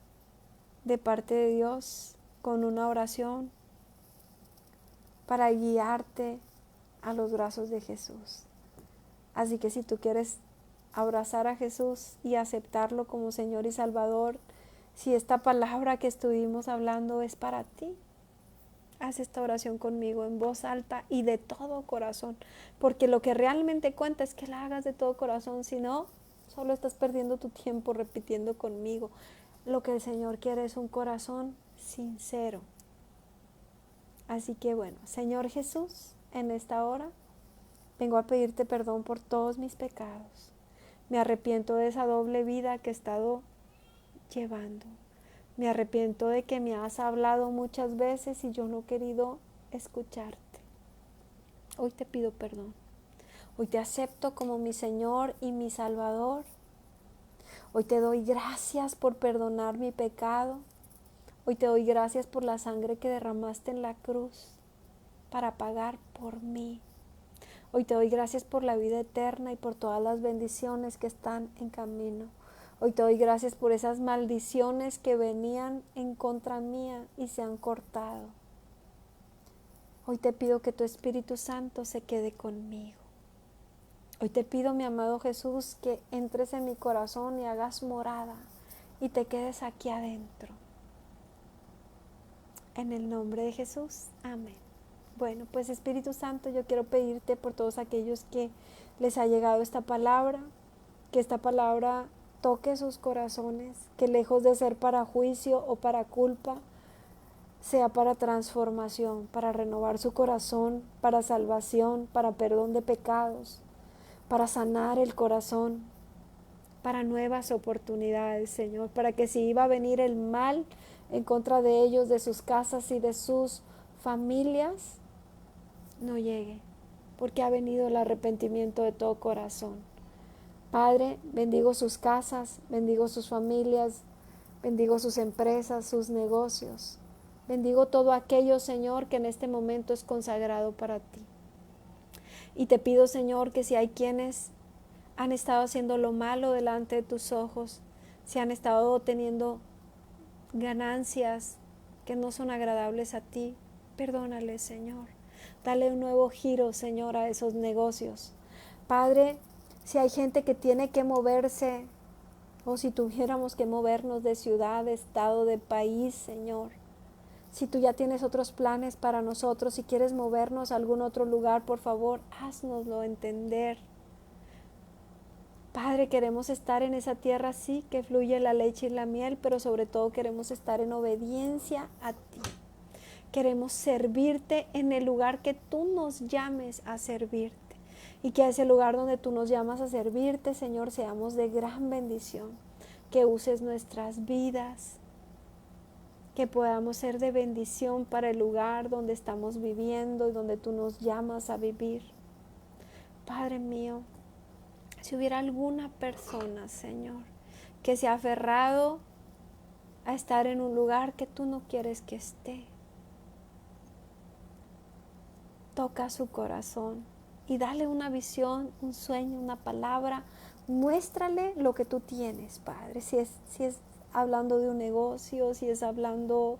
de parte de Dios con una oración para guiarte a los brazos de Jesús. Así que si tú quieres abrazar a Jesús y aceptarlo como Señor y Salvador, si esta palabra que estuvimos hablando es para ti, haz esta oración conmigo en voz alta y de todo corazón, porque lo que realmente cuenta es que la hagas de todo corazón, si no, solo estás perdiendo tu tiempo repitiendo conmigo. Lo que el Señor quiere es un corazón sincero. Así que bueno, Señor Jesús, en esta hora vengo a pedirte perdón por todos mis pecados. Me arrepiento de esa doble vida que he estado llevando. Me arrepiento de que me has hablado muchas veces y yo no he querido escucharte. Hoy te pido perdón. Hoy te acepto como mi Señor y mi Salvador. Hoy te doy gracias por perdonar mi pecado. Hoy te doy gracias por la sangre que derramaste en la cruz para pagar por mí. Hoy te doy gracias por la vida eterna y por todas las bendiciones que están en camino. Hoy te doy gracias por esas maldiciones que venían en contra mía y se han cortado. Hoy te pido que tu Espíritu Santo se quede conmigo. Hoy te pido, mi amado Jesús, que entres en mi corazón y hagas morada y te quedes aquí adentro. En el nombre de Jesús, amén. Bueno, pues Espíritu Santo, yo quiero pedirte por todos aquellos que les ha llegado esta palabra, que esta palabra toque sus corazones, que lejos de ser para juicio o para culpa, sea para transformación, para renovar su corazón, para salvación, para perdón de pecados, para sanar el corazón, para nuevas oportunidades, Señor, para que si iba a venir el mal en contra de ellos, de sus casas y de sus familias, no llegue, porque ha venido el arrepentimiento de todo corazón. Padre, bendigo sus casas, bendigo sus familias, bendigo sus empresas, sus negocios. Bendigo todo aquello, Señor, que en este momento es consagrado para ti. Y te pido, Señor, que si hay quienes han estado haciendo lo malo delante de tus ojos, si han estado teniendo ganancias que no son agradables a ti. Perdónale, Señor. Dale un nuevo giro, Señor, a esos negocios. Padre, si hay gente que tiene que moverse, o si tuviéramos que movernos de ciudad, de estado, de país, Señor. Si tú ya tienes otros planes para nosotros, si quieres movernos a algún otro lugar, por favor, haznoslo entender. Padre, queremos estar en esa tierra, sí, que fluye la leche y la miel, pero sobre todo queremos estar en obediencia a ti. Queremos servirte en el lugar que tú nos llames a servirte. Y que a ese lugar donde tú nos llamas a servirte, Señor, seamos de gran bendición. Que uses nuestras vidas, que podamos ser de bendición para el lugar donde estamos viviendo y donde tú nos llamas a vivir. Padre mío, si hubiera alguna persona, Señor, que se ha aferrado a estar en un lugar que tú no quieres que esté, toca su corazón y dale una visión, un sueño, una palabra. Muéstrale lo que tú tienes, Padre. Si es hablando de un negocio, si es hablando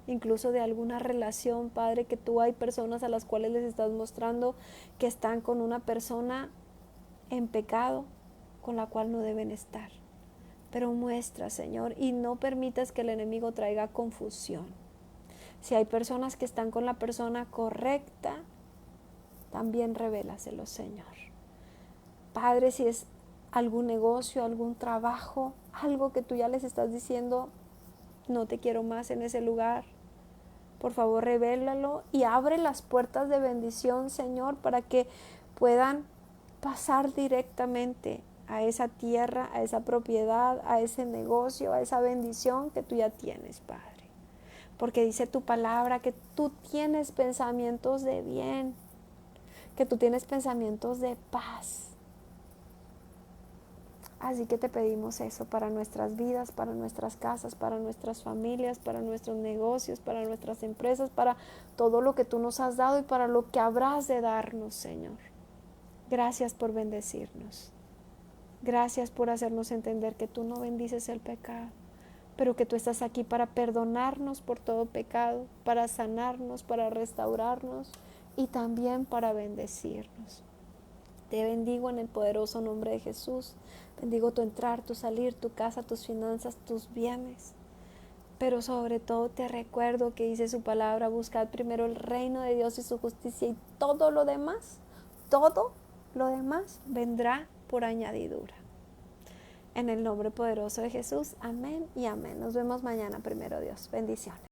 incluso de alguna relación, Padre, que tú hay personas a las cuales les estás mostrando que están con una persona en pecado con la cual no deben estar. Pero muestra, Señor, y no permitas que el enemigo traiga confusión. Si hay personas que están con la persona correcta, también revélaselo, Señor. Padre, si es algún negocio, algún trabajo, algo que tú ya les estás diciendo, no te quiero más en ese lugar, por favor revélalo y abre las puertas de bendición, Señor, para que puedan pasar directamente a esa tierra, a esa propiedad, a ese negocio, a esa bendición que tú ya tienes, Padre. Porque dice tu palabra que tú tienes pensamientos de bien, que tú tienes pensamientos de paz. Así que te pedimos eso para nuestras vidas, para nuestras casas, para nuestras familias, para nuestros negocios, para nuestras empresas, para todo lo que tú nos has dado y para lo que habrás de darnos, Señor. Gracias por bendecirnos. Gracias por hacernos entender que tú no bendices el pecado, pero que tú estás aquí para perdonarnos por todo pecado, para sanarnos, para restaurarnos y también para bendecirnos. Te bendigo en el poderoso nombre de Jesús. Bendigo tu entrar, tu salir, tu casa, tus finanzas, tus bienes. Pero sobre todo te recuerdo que dice su palabra, buscad primero el reino de Dios y su justicia y todo lo demás vendrá por añadidura. En el nombre poderoso de Jesús, amén y amén. Nos vemos mañana, primero Dios. Bendiciones.